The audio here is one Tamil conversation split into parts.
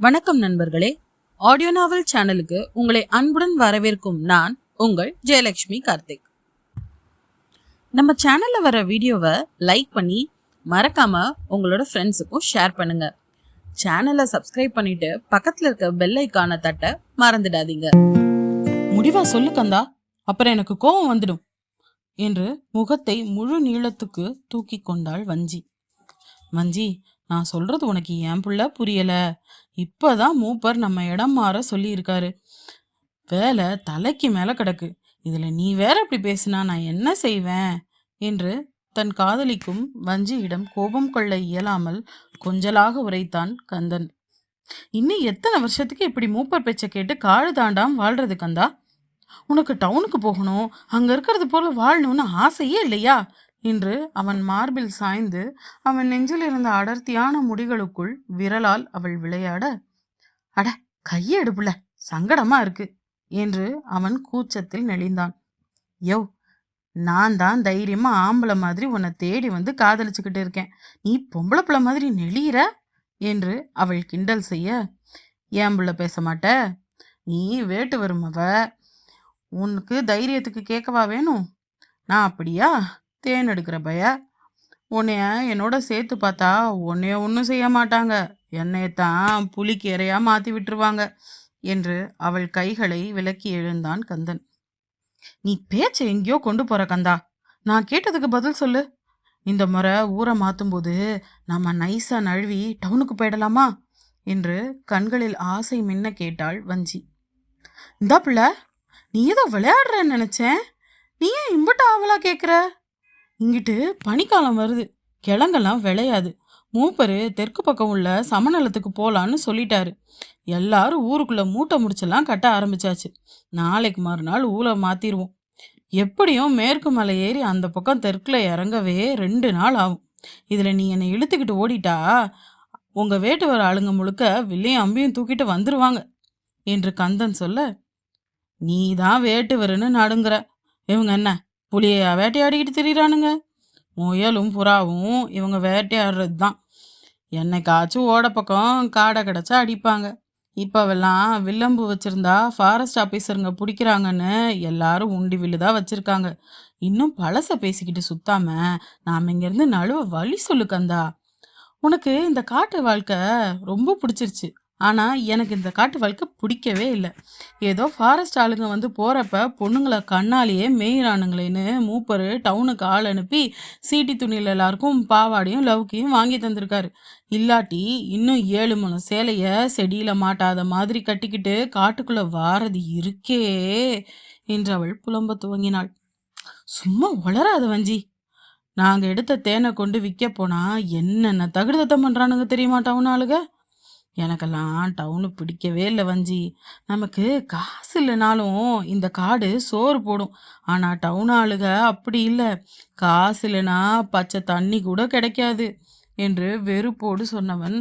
வணக்கம் நண்பர்களே, ஆடியோ நாவல் சேனலுக்கு உங்களை அன்புடன் வரவேற்கும் நான் உங்கள் ஜெயலட்சுமி கார்த்திக். நம்ம சேனல்ல வர வீடியோவை லைக் பண்ணி மறக்காம உங்களோட ஃப்ரெண்ட்ஸுக்கும் ஷேர் பண்ணுங்க. சேனலை சப்ஸ்கிரைப் பண்ணிட்டு பக்கத்துல இருக்க பெல் ஐகானை தட்ட மறந்துடாதீங்க. முடிவா சொல்லு கந்தா, அப்புறம் எனக்கு கோபம் வந்துடும் என்று முகத்தை முழு நீளத்துக்கு தூக்கி கொண்டாள் வஞ்சி. வஞ்சி, நான் சொல்றது உனக்கு ஏன் புள்ள புரியல. இப்பதான் மூப்பர் நம்ம இடம் மாற சொல்லி இருக்காரு. வேலை தலைக்கு மேல கிடக்கு. இதுல நீ வேற இப்படி பேசினா நான் என்ன செய்வேன் என்று தன் காதலிக்கும் வஞ்சியிடம் கோபம் கொள்ள இயலாமல் கொஞ்சலாக உரைத்தான் கந்தன். இன்னும் எத்தனை வருஷத்துக்கு இப்படி மூப்பர் பேச்சை கேட்டு காடு தாண்டாம் வாழ்றது கந்தா? உனக்கு டவுனுக்கு போகணும், அங்க இருக்கிறது போல வாழணும்னு ஆசையே இல்லையா என்று அவன் மார்பில் சாய்ந்து அவன் நெஞ்சில் இருந்த அடர்த்தியான முடிகளுக்குள் விரலால் அவள் விளையாட, அட கையெடுப்புல சங்கடமா இருக்கு என்று அவன் கூச்சத்தில் நெளிந்தான். யோ, நான் தான் தைரியமா ஆம்பளை மாதிரி உன்னை தேடி வந்து காதலிச்சுக்கிட்டு இருக்கேன், நீ பொம்பளை பிள்ளை மாதிரி நெளியிற என்று அவள் கிண்டல் செய்ய, ஏன் புள்ள பேச மாட்ட? நீ வேட்டு வருமவ, உனக்கு தைரியத்துக்கு கேட்கவா வேணும்? நான் அப்படியா தேன் எடுக்கிற பய? உன்னைய என்னோட சேர்த்து பார்த்தா உன்னைய ஒன்றும் செய்ய மாட்டாங்க, என்னையத்தான் புலிக்கு இறையா மாற்றி விட்டுருவாங்க என்று அவள் கைகளை விலக்கி எழுந்தான் கந்தன். நீ பேச்சை எங்கேயோ கொண்டு போற கந்தா, நான் கேட்டதுக்கு பதில் சொல்லு. இந்த முறை ஊரை மாற்றும் போது நம்ம நைஸா நழுவி டவுனுக்கு போயிடலாமா என்று கண்களில் ஆசை மின்ன கேட்டாள் வஞ்சி. இந்தா பிள்ள, நீ ஏதோ விளையாடுறன்னு நினைச்சேன், நீ ஏன் இம்புட்டு ஆவலா கேட்குற? இங்கிட்டு பனிக்காலம் வருது, கிழங்கெல்லாம் விளையாது. மூப்பரு தெற்கு பக்கம் உள்ள சமநலத்துக்கு போகலான்னு சொல்லிட்டாரு. எல்லாரும் ஊருக்குள்ள மூட்டை முடிச்செல்லாம் கட்ட ஆரம்பிச்சாச்சு. நாளைக்கு மறுநாள் ஊரை மாத்திருவோம். எப்படியும் மேற்கு மலை ஏறி அந்த பக்கம் தெற்குல இறங்கவே 2 நாள் ஆகும். இதுல நீ என்னை இழுத்துக்கிட்டு ஓடிட்டா உங்க வேட்டு வர ஆளுங்க முழுக்க வில்லையும் அம்பியும் தூக்கிட்டு வந்துருவாங்க என்று கந்தன் சொல்ல, நீ தான் வேட்டு வருன்னு நடுங்குற. இவங்க என்ன புளியா வேட்டையாடிக்கிட்டு திரியிறானுங்க? முயலும் புறாவும் இவங்க வேட்டையாடுறது தான். என்னைக்காச்சும் ஓட பக்கம் காடை கிடச்சா அடிப்பாங்க. இப்போவெல்லாம் வில்லம்பு வச்சுருந்தா ஃபாரஸ்ட் ஆஃபீஸருங்க பிடிக்கிறாங்கன்னு எல்லாரும் உண்டி வில்லுதான் வச்சுருக்காங்க. இன்னும் பழசை பேசிக்கிட்டு சுத்தாம நாம் இங்கேருந்து நழுவ வழி சொல்லு கந்தா. உனக்கு இந்த காட்டு வாழ்க்கை ரொம்ப பிடிச்சிருச்சு, ஆனால் எனக்கு இந்த காட்டு வாழ்க்கை பிடிக்கவே இல்லை. ஏதோ ஃபாரஸ்ட் ஆளுங்க வந்து போகிறப்ப பொண்ணுங்களை கண்ணாலேயே மேயிறானுங்களேன்னு மூப்பரு டவுனுக்கு ஆள் அனுப்பி சீட்டி துணியில் எல்லாருக்கும் பாவாடையும் லவுக்கையும் வாங்கி தந்திருக்காரு. இல்லாட்டி இன்னும் 7 3 சேலையை செடியில் மாட்டாத மாதிரி கட்டிக்கிட்டு காட்டுக்குள்ளே வாரது இருக்கே என்று அவள் புலம்ப துவங்கினாள். சும்மா வளராத வஞ்சி, நாங்கள் எடுத்த தேனை கொண்டு விற்க போனால் என்னென்ன தகுதத்தம் பண்ணுறானுங்க தெரியுமா டவுன் ஆளுக? எனக்கெல்லாம் டவுனு பிடிக்கவே இல்லை வஞ்சி. நமக்கு காசு இல்லைனாலும் இந்த காடு சோறு போடும். ஆனால் டவுன் ஆளுக அப்படி இல்லை, காசு இல்லைனா பச்சை தண்ணி கூட கிடைக்காது என்று வெறுப்போடு சொன்னவன்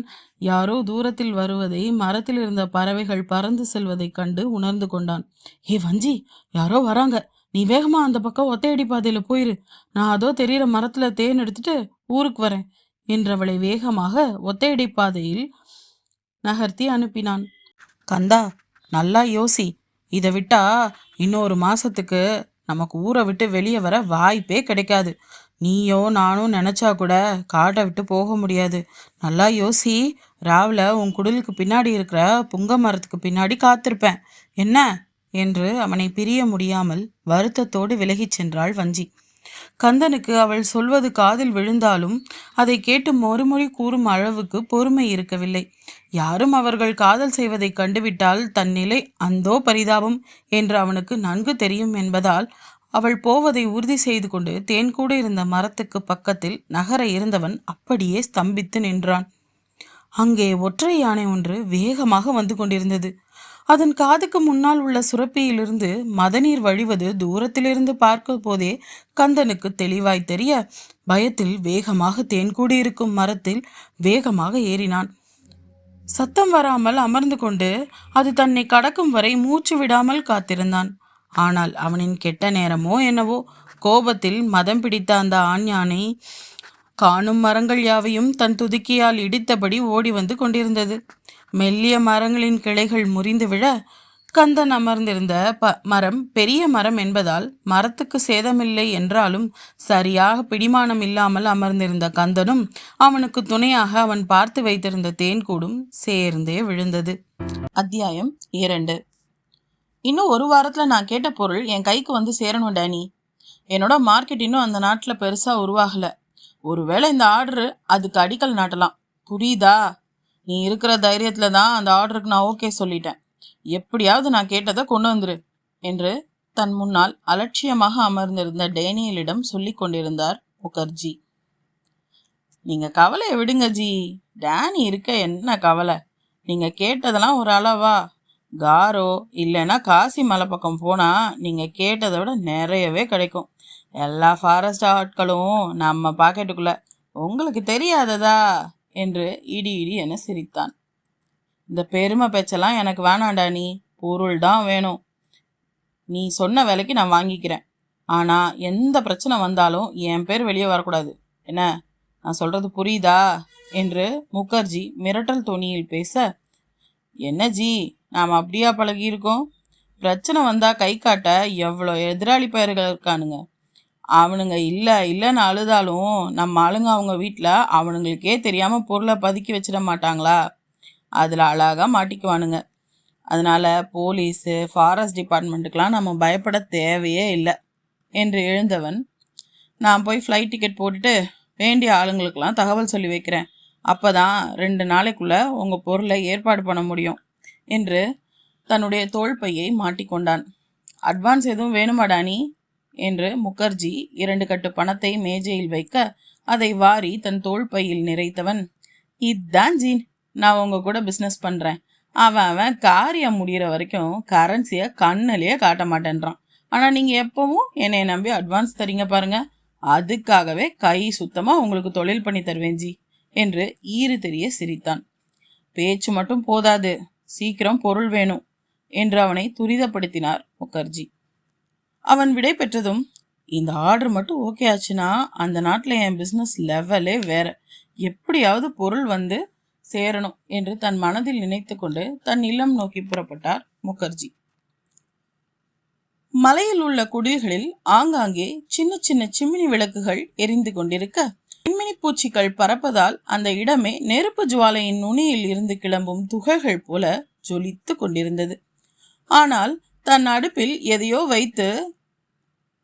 யாரோ தூரத்தில் வருவதை, மரத்தில் இருந்த பறவைகள் பறந்து செல்வதை கண்டு உணர்ந்து கொண்டான். ஏ வஞ்சி, யாரோ வராங்க, நீ வேகமா அந்த பக்கம் ஒத்தையடி பாதையில போயிரு, நான் அதோ தெரியிற மரத்துல தேன் எடுத்துட்டு ஊருக்கு வரேன் என்றவளை வேகமாக ஒத்தையடி பாதையில் நகர்த்தி அனுப்பினான். கந்தா, நல்லா யோசி. இதை விட்டா இன்னொரு மாசத்துக்கு நமக்கு ஊரை விட்டு வெளியே வர வாய்ப்பே கிடைக்காது. நீயோ நானும் நினச்சா கூட காட்டை விட்டு போக முடியாது. நல்லா யோசி. ராவில் உன் குடிலுக்கு பின்னாடி இருக்கிற புங்க மரத்துக்கு பின்னாடி காத்திருப்பேன் என்ன என்று அவனை பிரிய முடியாமல் வருத்தத்தோடு விலகிச் சென்றாள் வஞ்சி. கந்தனுக்கு அவள் சொல்வது காதில் விழுந்தாலும் அதை கேட்டு மறுமொழி கூறும் அளவுக்கு பொறுமை இருக்கவில்லை. யாரும் அவர்கள் காதல் செய்வதை கண்டுவிட்டால் தன் நிலை அந்தோ பரிதாபம் என்று அவனுக்கு நன்கு தெரியும் என்பதால் அவள் போவதை உறுதி செய்து கொண்டு தேன்கூட இருந்த மரத்துக்கு பக்கத்தில் நகர இருந்தவன் அப்படியே ஸ்தம்பித்து நின்றான். அங்கே ஒற்றை யானை ஒன்று வேகமாக வந்து கொண்டிருந்தது. அதன் காதுக்கு முன்னால் உள்ள சுரப்பியிலிருந்து மதநீர் வழிவது தூரத்திலிருந்து பார்க்க போதே கந்தனுக்கு தெளிவாய் தெரிய பயத்தில் வேகமாக தேன்கூடியிருக்கும் மரத்தில் வேகமாக ஏறினான். சத்தம் வராமல் அமர்ந்து கொண்டு அது தன்னை கடக்கும் வரை மூச்சு விடாமல் காத்திருந்தான். ஆனால் அவனின் கெட்ட நேரமோ என்னவோ, கோபத்தில் மதம் பிடித்த அந்த ஆண் யானை காணும் மரங்கள் யாவையும் தன் துதிக்கியால் இடித்தபடி ஓடி வந்து கொண்டிருந்தது. மெல்லிய மரங்களின் கிளைகள் முறிந்து விழ, கந்தன் அமர்ந்திருந்த மரம் பெரிய மரம் என்பதால் மரத்துக்கு சேதமில்லை என்றாலும் சரியாக பிடிமானம் இல்லாமல் அமர்ந்திருந்த கந்தனும் அவனுக்கு துணையாக அவன் பார்த்து வைத்திருந்த தேன்கூடும் சேர்ந்தே விழுந்தது. அத்தியாயம் 2. இன்னும் ஒரு வாரத்தில் நான் கேட்ட பொருள் என் கைக்கு வந்து சேரணும் டேனி. என்னோட மார்க்கெட் இன்னும் அந்த நாட்டில் பெருசாக உருவாகலை. ஒருவேளை இந்த ஆர்டரு அதுக்கு அடிக்கல் நாட்டலாம். புரியுதா? நீ இருக்கிற தைரியத்தில் தான் அந்த ஆர்டருக்கு நான் ஓகே சொல்லிட்டேன். எப்படியாவது நான் கேட்டதை கொண்டு வந்துரு என்று தன் முன்னால் அலட்சியமாக அமர்ந்திருந்த டேனியலிடம் சொல்லி கொண்டிருந்தார் முகர்ஜி. நீங்கள் கவலையை விடுங்க ஜி, டேனி இருக்க என்ன கவலை. நீங்கள் கேட்டதெல்லாம் ஒரு அளவா? காரோ இல்லைன்னா காசி மலை பக்கம் போனால் நீங்கள் கேட்டதை விட நிறையவே கிடைக்கும். எல்லா ஃபாரஸ்ட் ஆட்களும் நம்ம பாக்கெட்டுக்குள்ள. உங்களுக்கு தெரியாததா என்று இடி இடி என சிரித்தான். இந்த பெருமை பேச்செல்லாம் எனக்கு வேணாண்டா. நீ பொருள் தான் வேணும். நீ சொன்ன விலைக்கு நான் வாங்கிக்கிறேன். ஆனால் எந்த பிரச்சனை வந்தாலும் என் பேர் வெளியே வரக்கூடாது. என்ன நான் சொல்கிறது புரியுதா என்று முகர்ஜி மிரட்டல் தொனியில் பேச, என்ன ஜி நாம் அப்படியா பழகியிருக்கோம்? பிரச்சனை வந்தால் கை காட்ட எவ்வளோ எதிராளி பயிர்கள் இருக்கானுங்க. அவனுங்க இல்லைன்னு அழுதாலும் நம்ம ஆளுங்க அவங்க வீட்டில் அவனுங்களுக்கே தெரியாமல் பொருளை பதுக்கி வச்சிட மாட்டாங்களா? அதில் அழகாக மாட்டிக்குவானுங்க. அதனால் போலீஸு ஃபாரஸ்ட் டிபார்ட்மெண்ட்டுக்கெலாம் நம்ம பயப்பட தேவையே இல்லை என்று எழுந்தவன், நான் போய் ஃப்ளைட் டிக்கெட் போட்டுட்டு வேண்டிய ஆளுங்களுக்கெல்லாம் தகவல் சொல்லி வைக்கிறேன். அப்போ தான் 2 நாளைக்குள்ளே உங்கள் பொருளை ஏற்பாடு பண்ண முடியும் என்று தன்னுடைய தோள்பையை மாட்டிக்கொண்டான். அட்வான்ஸ் எதுவும் வேணுமாடா நீ என்று முகர்ஜி 2 கட்டு பணத்தை மேஜையில் வைக்க அதை வாரி தன் தோள்பையில் நிறைத்தவன், இதான் ஜீன், நான் உங்கள் கூட பிஸ்னஸ் பண்ணுறேன். அவன் காரியம் முடிகிற வரைக்கும் கரன்சியை கண்ணிலேயே காட்ட மாட்டேன்றான். ஆனால் நீங்கள் எப்பவும் என்னை நம்பி அட்வான்ஸ் தரீங்க பாருங்க, அதுக்காகவே கை சுத்தமாக உங்களுக்கு தொழில் பண்ணி தருவேன் ஜி என்று ஈறு தெரிய சிரித்தான். பேச்சு மட்டும் போதாது, சீக்கிரம் பொருள் வேணும் என்று அவனை துரிதப்படுத்தினார் முகர்ஜி. அவன் விடை பெற்றதும், இந்த ஆர்டர் மட்டும் ஓகே ஆச்சுன்னா அந்த நாட்டில் என் பிஸ்னஸ் லெவலே வேற, எப்படியாவது பொருள் வந்து சேரணும் என்று தன் மனதில் நினைத்து கொண்டு தன் இல்லம் நோக்கி புறப்பட்டார் முகர்ஜி. மலையில் உள்ள குடில்களில் ஆங்காங்கே சின்ன சின்ன சிம்னி விளக்குகள் எரிந்து கொண்டிருக்க, மின்மினி பூச்சிகள் பறப்பதால் அந்த இடமே நெருப்பு ஜுவாலையின் நுனியில் இருந்து கிளம்பும் துகள்கள் போல ஜொலித்து கொண்டிருந்தது. ஆனால் தன் அடுப்பில் எதையோ வைத்து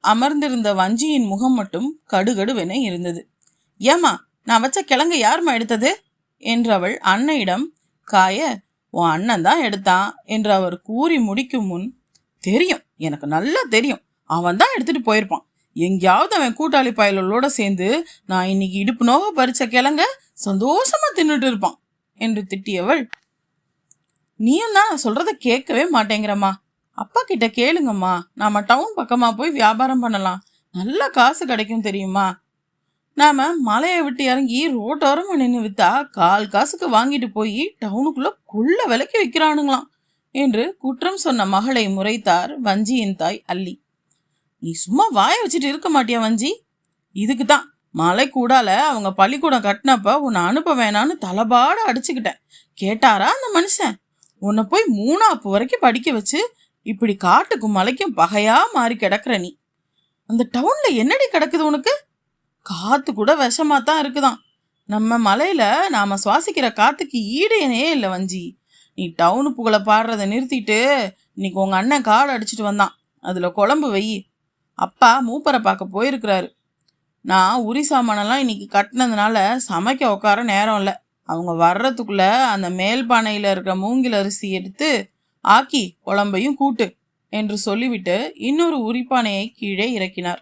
அமர்ந்திருந்த வஞ்சியின் முகம் மட்டும் கடுகடுவென இருந்தது. ஏமா, நான் வச்ச கிழங்கு யாருமா எடுத்தது என்று அவள் அன்னையிடம் காய, உன் அண்ணன் தான் எடுத்தான் என்று அவர் கூறி முடிக்கும் முன், தெரியும், எனக்கு நல்லா தெரியும், அவன் தான் எடுத்துட்டு போயிருப்பான். எங்கேயாவது அவன் கூட்டாளி பயலோட சேர்ந்து நான் இன்னைக்கு இடுப்பு நோக பறிச்ச கிழங்க சந்தோஷமா தின்னுட்டு இருப்பான் என்று திட்டியவள், நீயும் தான் சொல்றத கேட்கவே மாட்டேங்கிறம்மா. அப்பா கிட்ட கேளுங்கம்மா, நாம டவுன் பக்கமா போய் வியாபாரம் பண்ணலாம், நல்ல காசு கிடைக்கும் தெரியுமா? நாம மலையை விட்டு இறங்கி ரோட்டோரமா நின்று வித்தா 1/4 காசுக்கு வாங்கிட்டு போய் டவுனுக்குள்ள கொள்ள விலைக்கு விற்கிறானுங்களாம் என்று குற்றம் சொன்ன மகளை முறைத்தார் வஞ்சியின் தாய் அல்லி. நீ சும்மா வாய வச்சுட்டு இருக்க மாட்டியா வஞ்சி? இதுக்கு தான் மலை கூடால அவங்க பள்ளிக்கூடம் கட்டினப்ப உன்னை அனுப்ப வேணான்னு தலபாட அடிச்சுக்கிட்டேன். கேட்டாரா அந்த மனுஷன்? உன்னை போய் 3ஆப்பு வரைக்கும் படிக்க வச்சு இப்படி காட்டுக்கும் மலைக்கும் பகையா மாறி கிடக்குற நீ. அந்த டவுன்ல என்னடி கிடக்குது உனக்கு? காத்து கூட விஷமா தான் இருக்குதான். நம்ம மலையில நாம சுவாசிக்கிற காத்துக்கு ஈடு இணையே இல்லை வஞ்சி. நீ டவுனு புகழ பாடுறதை நிறுத்திட்டு இன்னைக்கு உங்க அண்ணன் காடு அடிச்சுட்டு வந்தான், அதுல குழம்பு வெயி. அப்பா மூப்பரை பார்க்க போயிருக்கிறாரு. நான் உரி சாமானெல்லாம் இன்னைக்கு கட்டினதுனால சமைக்க உட்கார நேரம் இல்லை. அவங்க வர்றதுக்குள்ள அந்த மேல் பானையில இருக்கிற மூங்கில் அரிசி எடுத்து ஆக்கி குழம்பையும் கூட்டு என்று சொல்லிவிட்டு இன்னொரு உரிப்பானையை கீழே இறக்கினார்.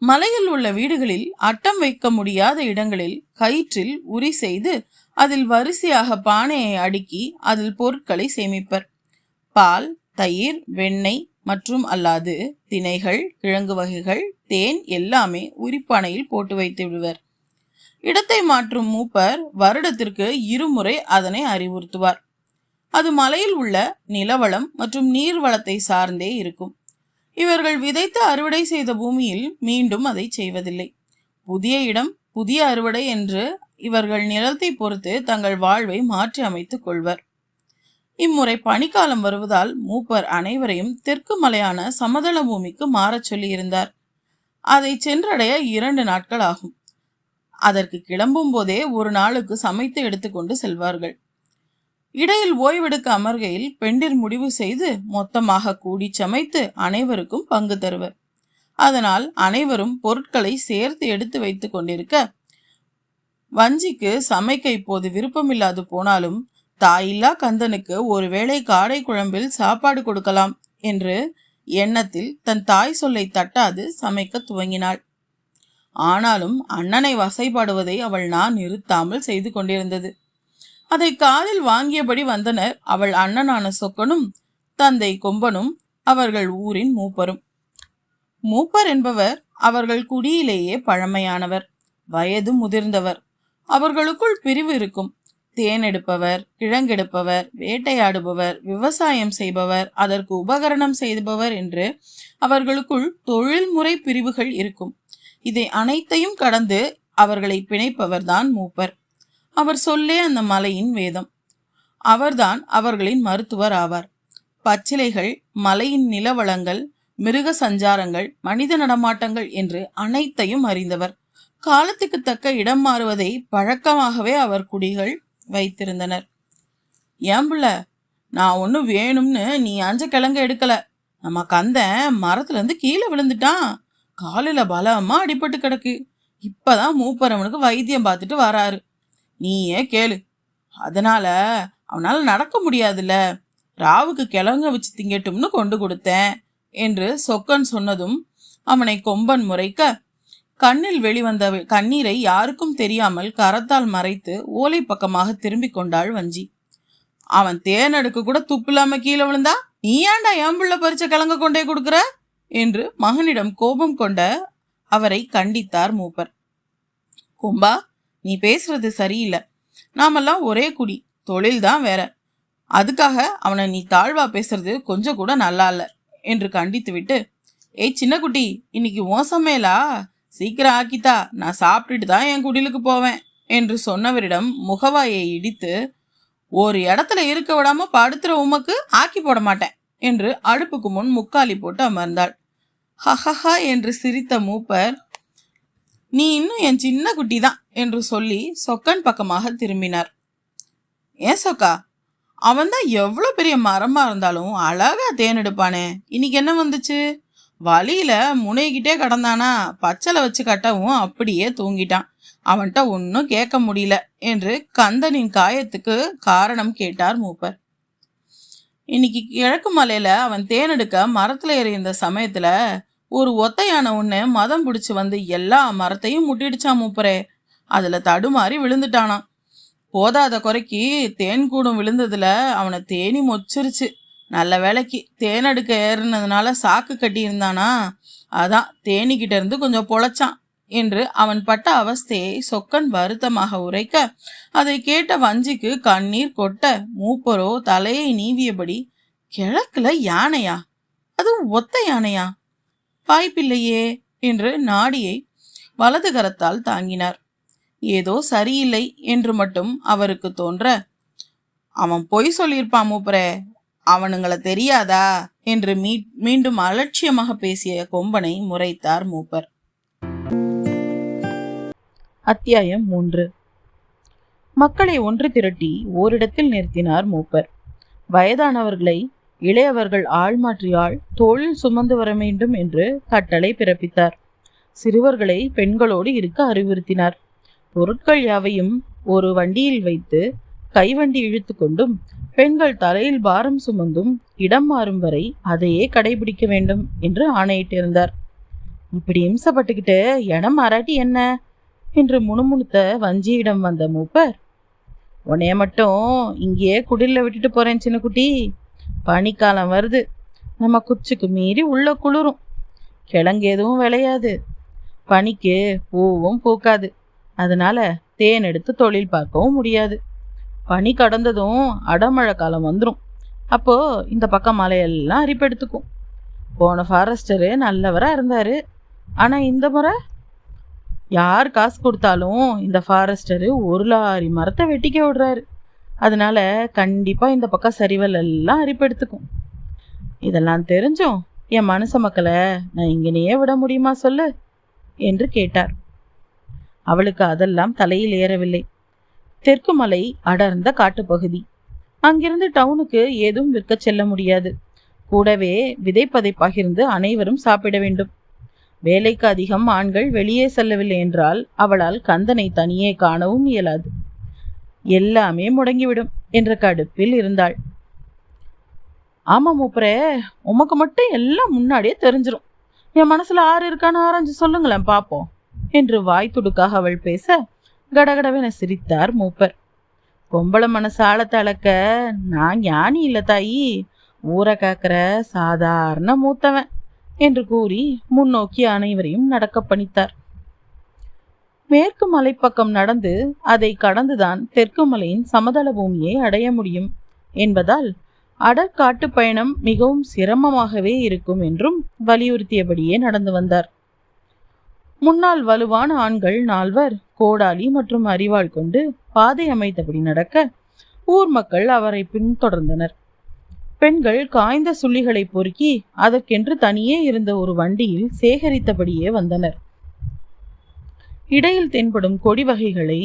மலையில் உள்ள வீடுகளில் அட்டம் வைக்க முடியாத இடங்களில் கயிற்றில் உரி செய்து அதில் வரிசையாக பானையை அடுக்கி அதில் பொருட்களை சேமிப்பர். பால், தயிர், வெண்ணெய் மற்றும் அல்லாது திணைகள், கிழங்கு வகைகள், தேன் எல்லாமே உரிப்பானையில் போட்டு வைத்து விடுவர். இடத்தை மாற்றும் மூப்பர் வருடத்திற்கு 2 முறை அதனை அறிவுறுத்துவார். அது மலையில் உள்ள நிலவளம் மற்றும் நீர்வளத்தை சார்ந்தே இருக்கும். இவர்கள் விதைத்து அறுவடை செய்த பூமியில் மீண்டும் அதை செய்வதில்லை. புதிய இடம், புதிய அறுவடை என்று இவர்கள் நிலத்தை பொறுத்து தங்கள் வாழ்வை மாற்றி அமைத்துக் கொள்வர். இம்முறை பனிக்காலம் வருவதால் மூப்பர் அனைவரையும் தெற்கு மலையான சமதள பூமிக்கு மாறச் சொல்லியிருந்தார். அதை சென்றடைய 2 நாட்கள் ஆகும். அதற்கு கிளம்பும் போதே ஒரு நாளுக்கு சமைத்து எடுத்துக்கொண்டு செல்வார்கள். இடையில் ஓய்வெடுக்க அமர்கையில் பெண்டிர் முடிவு செய்து மொத்தமாக கூடி சமைத்து அனைவருக்கும் பங்கு தருவர். அதனால் அனைவரும் பொருட்களை சேர்த்து எடுத்து வைத்து கொண்டிருக்க, வஞ்சிக்கு சமைக்க இப்போது விருப்பமில்லாது போனாலும் தாயில்லா கந்தனுக்கு ஒருவேளை காடை குழம்பில் சாப்பாடு கொடுக்கலாம் என்று எண்ணத்தில் தன் தாய் சொல்லை தட்டாது சமைக்க துவங்கினாள். ஆனாலும் அண்ணனை வசைபாடுவதை அவள் நிறுத்தாமல் செய்து கொண்டிருந்தது. அதை காதில் வாங்கியபடி வந்தனர் அவள் அண்ணனான சொக்கனும் தந்தை கொம்பனும், அவர்கள் ஊரின் மூப்பரும். மூப்பர் என்பவர் அவர்கள் குடியிலேயே பழமையானவர், வயது முதிர்ந்தவர். அவர்களுக்குள் பிரிவு இருக்கும். தேனெடுப்பவர், கிழங்கெடுப்பவர், வேட்டையாடுபவர், விவசாயம் செய்பவர், அதற்கு உபகரணம் செய்பவர் என்று அவர்களுக்குள் தொழில்முறை பிரிவுகள் இருக்கும். இதை அனைத்தையும் கடந்து அவர்களை பிணைப்பவர்தான் மூப்பர். அவர் சொல்லே அந்த மலையின் வேதம். அவர்தான் அவர்களின் மருத்துவர் ஆவார். பச்சிலைகள், மலையின் நிலவளங்கள், மிருக சஞ்சாரங்கள், மனித நடமாட்டங்கள் என்று அனைத்தையும் அறிந்தவர். காலத்துக்கு தக்க இடம் மாறுவதை பழக்கமாகவே அவர் குடிகள் வைத்திருந்தனர். ஏம்புள்ள, நான் ஒன்றும் வேணும்னு நீ 5 கிழங்கு எடுக்கல. நம்ம கந்தன் மரத்துல இருந்து கீழே விழுந்துட்டான். காலில பலமா அடிபட்டு கிடக்கு. இப்பதான் மூப்பரவனுக்கு வைத்தியம் பார்த்துட்டு வராரு. நீயே கேளு. அதனால அவனால நடக்க முடியாதுல்ல, ராவுக்கு கிழங்க வச்சு திங்கட்டும்னு கொண்டு கொடுத்தேன் என்று சொக்கன் சொன்னதும் அவனை கொம்பன் முறைக்க, கண்ணில் வெளிவந்த கண்ணீரை யாருக்கும் தெரியாமல் கரத்தால் மறைத்து ஓலை பக்கமாக திரும்பி கொண்டாள் வஞ்சி. அவன் தேனடுக்கு கூட துப்பில்லாம கீழே விழுந்தா நீ ஏன்டா ஏம்புள்ள பறிச்ச கிழங்க கொண்டே கொடுக்குற என்று மகனிடம் கோபம் கொண்ட அவரை கண்டித்தார் மூப்பர். கொம்பா, நீ பேசுறது சரியில்லை. நாமெல்லாம் ஒரே குடி, தொழில்தான் வேற. அதுக்காக அவனை நீ தாழ்வா பேசுறது கொஞ்சம் கூட நல்லா இல்ல என்று கண்டித்து விட்டு, ஏய் சின்ன குட்டி, இன்னைக்கு மோசமேலா, சீக்கிரம் ஆக்கித்தா, நான் சாப்பிட்டுட்டு தான் என் குடிலுக்கு போவேன் என்று சொன்னவரிடம் முகவாயை இடித்து, ஒரு இடத்துல இருக்க விடாம படுத்துற உமக்கு ஆக்கி போட மாட்டேன் என்று அடுப்புக்கு முன் முக்காலி போட்டு அமர்ந்தாள். ஹஹஹா என்று சிரித்த மூப்பர், நீ இன்னும் என் சின்ன குட்டி தான் என்று சொல்லி சொக்கன் பக்கமாக திரும்பினார். ஏன் சொக்கா, அவன்தான் எவ்வளோ பெரிய மரமா இருந்தாலும் அழகா தேனெடுப்பானே, இன்னைக்கு என்ன வந்துச்சு? வழியில முனைகிட்டே கடந்தானா, பச்சலை வச்சு கட்டவும் அப்படியே தூங்கிட்டான். அவன்கிட்ட ஒன்னும் கேட்க முடியல என்று கந்தனின் காயத்துக்கு காரணம் கேட்டார் மூப்பர். இன்னைக்கு கிழக்கு மலையில அவன் தேனெடுக்க மரத்துல ஏறி இருந்த சமயத்துல ஒரு ஒத்தையான ஒண்ணு மதம் பிடிச்சு வந்து எல்லா மரத்தையும் முட்டிடுச்சான் மூப்பரே. அதுல தடுமாறி விழுந்துட்டானான். போதாத குறைக்கு தேன் கூடும் விழுந்ததுல அவனை தேனி மொச்சிருச்சு. நல்ல வேலைக்கு தேனெடுக்க ஏறினதுனால சாக்கு கட்டி இருந்தானா, அதான் தேனிக்கிட்ட இருந்து கொஞ்சம் பொழைச்சான் என்று அவன் பட்ட அவஸ்தையை சொக்கன் வருத்தமாக உரைக்க, அதை கேட்ட வஞ்சிக்கு கண்ணீர் கொட்ட, மூப்பரோ தலையை நீவியபடி, கிழக்குல யானையா? அது ஒத்த யானையா? வாய்ப்பில்லையே என்று நாடியை வலது கரத்தால் தாங்கினார். ஏதோ சரியில்லை என்று மட்டும் அவருக்கு தோன்ற, அவன் பொய் சொல்லியிருப்பான் மூப்பரே, அவனுங்களை தெரியாதா என்று மீண்டும் அலட்சியமாக பேசிய கொம்பனை முறைத்தார் மூப்பர். அத்தியாயம் 3. மக்களை ஒன்று திரட்டி ஓரிடத்தில் நிறுத்தினார் மூப்பர். வயதானவர்களை இளையவர்கள் ஆள் மாற்றி ஆள் தோளில் சுமந்து வர வேண்டும் என்று கட்டளை பிறப்பித்தார். சிறுவர்களை பெண்களோடு இருக்க அறிவுறுத்தினார். பொருட்கள் யாவையும் ஒரு வண்டியில் வைத்து கைவண்டி இழுத்து கொண்டும் பெண்கள் தலையில் பாரம் சுமந்தும் இடம் மாறும் வரை அதையே கடைபிடிக்க வேண்டும் என்று ஆணையிட்டிருந்தார். இப்படி இம்சப்பட்டுக்கிட்டு இடம் மாறாட்டி என்ன என்று முணுமுணுத்த வஞ்சியிடம் வந்த மூப்பர், உன்னைய மட்டும் இங்கேயே குடில்ல விட்டுட்டு போறேன் சின்ன குட்டி. பனிக்காலம் வருது, நம்ம குச்சிக்கு மீறி உள்ள குளிரும், கிழங்கு எதுவும் விளையாது, பனிக்கு பூவும் பூக்காது, அதனால தேன் எடுத்து தொழில் பார்க்கவும் முடியாது. பனி கடந்ததும் அடமழை காலம் வந்துடும். அப்போ இந்த பக்கம் மலையெல்லாம் அரிப்பெடுத்துக்கும். போன ஃபாரஸ்டரு நல்லவரா இருந்தாரு, ஆனா இந்த முறை யார் காசு கொடுத்தாலும் இந்த ஃபாரஸ்டரு ஒரு லாரி மரத்தை வெட்டிக்க விடுறாரு. அதனால கண்டிப்பா இந்த பக்கம் சரிவல் எல்லாம் அரிப்பெடுத்துக்கும். இதெல்லாம் தெரிஞ்சும் என் மனுஷ மக்களை நான் இங்கனையே விட முடியுமா சொல்லு என்று கேட்டார். அவளுக்கு அதெல்லாம் தலையில் ஏறவில்லை. தெற்கு மலை அடர்ந்த காட்டுப்பகுதி. அங்கிருந்து டவுனுக்கு ஏதும் விற்க செல்ல முடியாது. கூடவே விதைப்பதை பகிர்ந்து அனைவரும் சாப்பிட வேண்டும். வேலைக்கு அதிகம் ஆண்கள் வெளியே செல்லவில்லை என்றால் அவளால் கந்தனை தனியே காணவும் இயலாது. எல்லாமே முடங்கிவிடும் என்ற கடுப்பில் இருந்தாள். ஆமா மூப்பரே, உமக்கு மட்டும் எல்லாம் முன்னாடியே தெரிஞ்சிடும். என் மனசுல ஆறு இருக்கான்னு ஆராய்ஞ்சு சொல்லுங்களேன் பாப்போம் என்று வாய் துடுக்காக அவள் பேச கடகடவென சிரித்தார் மூப்பர். பொம்பளை மனசு ஆழத்தை அளக்க நான் ஞானி இல்ல தாயி, ஊரை காக்கிற சாதாரண மூத்தவன் என்று கூறி முன்னோக்கி அனைவரையும் நடக்க பணித்தார். மேற்கு மலைப்பக்கம் நடந்து அதை கடந்துதான் தெற்கு மலையின் சமதள பூமியை அடைய முடியும் என்பதால் அடற்காட்டு பயணம் மிகவும் சிரமமாகவே இருக்கும் என்றும் வலியுறுத்தியபடியே நடந்து வந்தார். முன்னால் வலுவான ஆண்கள் 4 கோடாலி மற்றும் அரிவாள் கொண்டு பாதை அமைத்தபடி நடக்க ஊர் மக்கள் அவரை பின்தொடர்ந்தனர். பெண்கள் காய்ந்த சுள்ளிகளை பொறுக்கி அதற்கென்று தனியே இருந்த ஒரு வண்டியில் சேகரித்தபடியே வந்தனர். இடையில் தென்படும் கொடி வகைகளை,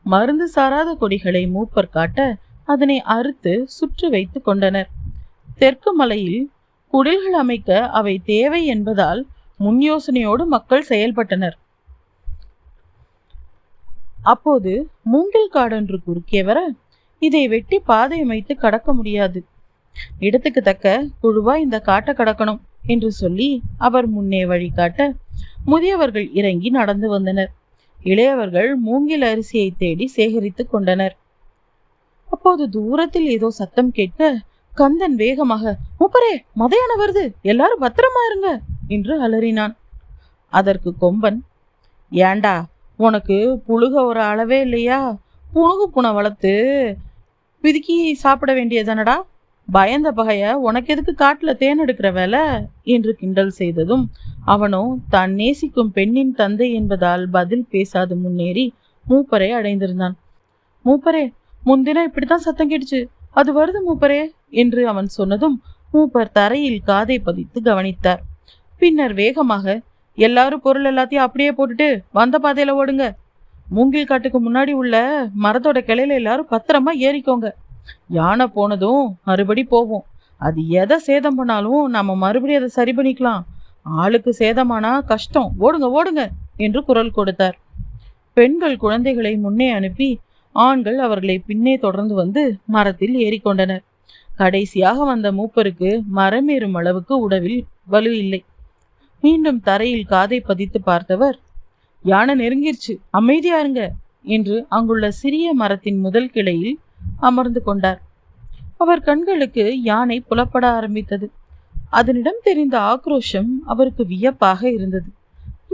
மருந்து சாராத கொடிகளை மூப்பர் காட்ட அதனை அறுத்து சுற்றி வைத்து கொண்டனர். தெற்கு மலையில் குடில்கள் அமைக்க அவை தேவை என்பதால் முன் யோசனையோடு மக்கள் செயல்பட்டனர். அப்போது மூங்கில் காடொன்று குறுக்கே வர, இதை வெட்டி பாதை அமைத்து கடக்க முடியாது, இடத்துக்கு தக்க குழுவா இந்த காட்டை கடக்கணும் என்று சொல்லி அவர் முன்னே வழிகாட்ட முதியவர்கள் இறங்கி நடந்து வந்தனர். இளையவர்கள் மூங்கில் அரிசியை தேடி சேகரித்து கொண்டனர். அப்போது தூரத்தில் ஏதோ சத்தம் கேட்க கந்தன் வேகமாக, மூப்பரே மதையான வருது, எல்லாரும் பத்திரமா இருங்க என்று அலறினான். அதற்கு கொம்பன், ஏண்டா உனக்கு புழுக ஒரு அளவே இல்லையா? புணுகு புனை வளர்த்து பிதுக்கி சாப்பிட வேண்டியதானடா, பயந்த பகைய உனக்கு எதுக்கு காட்டுல தேன் எடுக்கிற வேலை என்று கிண்டல் செய்ததும் அவனோ தான் நேசிக்கும் பெண்ணின் தந்தை என்பதால் பதில் பேசாது முன்னேறி மூப்பரை அடைந்திருந்தான். மூப்பரே, முன்தினம் இப்படித்தான் சத்தம் கேட்டுச்சு, அது வருது மூப்பரே என்று அவன் சொன்னதும் மூப்பர் தரையில் காதை பதித்து கவனித்தார். பின்னர் வேகமாக, எல்லாரும் பொருள் எல்லாத்தையும் அப்படியே போட்டுட்டு வந்த பாதையில ஓடுங்க, மூங்கில் காட்டுக்கு முன்னாடி உள்ள மரத்தோட கிளையில எல்லாரும் பத்திரமா ஏறிக்கோங்க, யானை போனதும் மறுபடி போவோம், அது எதை சேதம் பண்ணாலும் நம்ம மறுபடியும் அதை சரி பண்ணிக்கலாம், ஆளுக்கு சேதமானா கஷ்டம், ஓடுங்க ஓடுங்க என்று குரல் கொடுத்தார். பெண்கள் குழந்தைகளை முன்னே அனுப்பி ஆண்கள் அவர்களை பின்னே தொடர்ந்து வந்து மரத்தில் ஏறிக்கொண்டனர். கடைசியாக வந்த மூப்பருக்கு மரம் ஏறும் அளவுக்கு உடவில் வலு இல்லை. மீண்டும் தரையில் காதை பதித்து பார்த்தவர், யானை நெருங்கிருச்சு, அமைதியா இருங்க என்று அங்குள்ள சிறிய மரத்தின் முதல் கிளையில் அமர்ந்து கொண்டார். அவர் கண்களுக்கு யானை புலப்பட ஆரம்பித்தது. அதனிடம் தெரிந்த ஆக்ரோஷம் அவருக்கு வியப்பாக இருந்தது.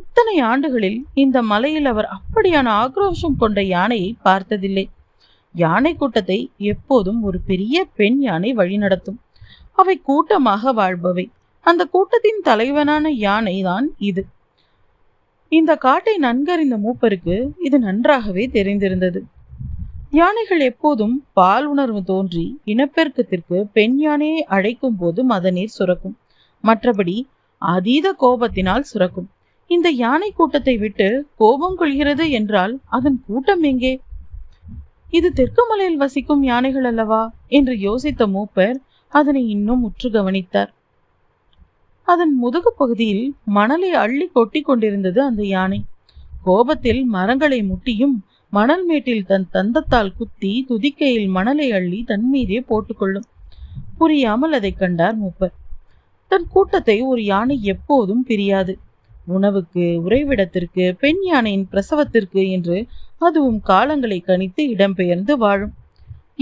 இத்தனை ஆண்டுகளில் இந்த மலையில் அவர் அப்படியான ஆக்ரோஷம் கொண்ட யானையை பார்த்ததில்லை. யானை கூட்டத்தை எப்போதும் ஒரு பெரிய பெண் யானை வழிநடத்தும். அவை கூட்டமாக வாழ்பவை. அந்த கூட்டத்தின் தலைவனான யானை தான் இது. இந்த காட்டை நன்கறிந்த மூப்பருக்கு இது நன்றாகவே தெரிந்திருந்தது. யானைகள் எப்போதும் பால் உணர்வு தோன்றி இனப்பெருக்கத்திற்கு பெண் யானையை அழைக்கும் போது மதநீர் சுரக்கும், மற்றபடி அதீத கோபத்தினால் சுரக்கும். இந்த யானை கூட்டத்தை விட்டு கோபம் கொள்கிறது என்றால் அதன் கூட்டம் எங்கே? இது தெற்கு மலையில் வசிக்கும் யானைகள் அல்லவா என்று யோசித்த மூப்பர் அதனை இன்னும் உற்று கவனித்தார். அதன் முதுகு பகுதியில் மணலை அள்ளி கொட்டி கொண்டிருந்தது அந்த யானை. கோபத்தில் மரங்களை முட்டியும் மணல் மேட்டில் தன் தந்தத்தால் குத்தி துதிக்கையில் மணலை அள்ளி தன் மீதே போட்டுக்கொள்ளும். புரியாமல் அதை கண்டார் மூப்பர். தன் கூட்டத்தை ஒரு யானை எப்போதும் பிரியாது. உணவுக்கு, உறைவிடத்திற்கு, பெண் யானையின் பிரசவத்திற்கு என்று அதுவும் காலங்களை கணித்து இடம்பெயர்ந்து வாழும்.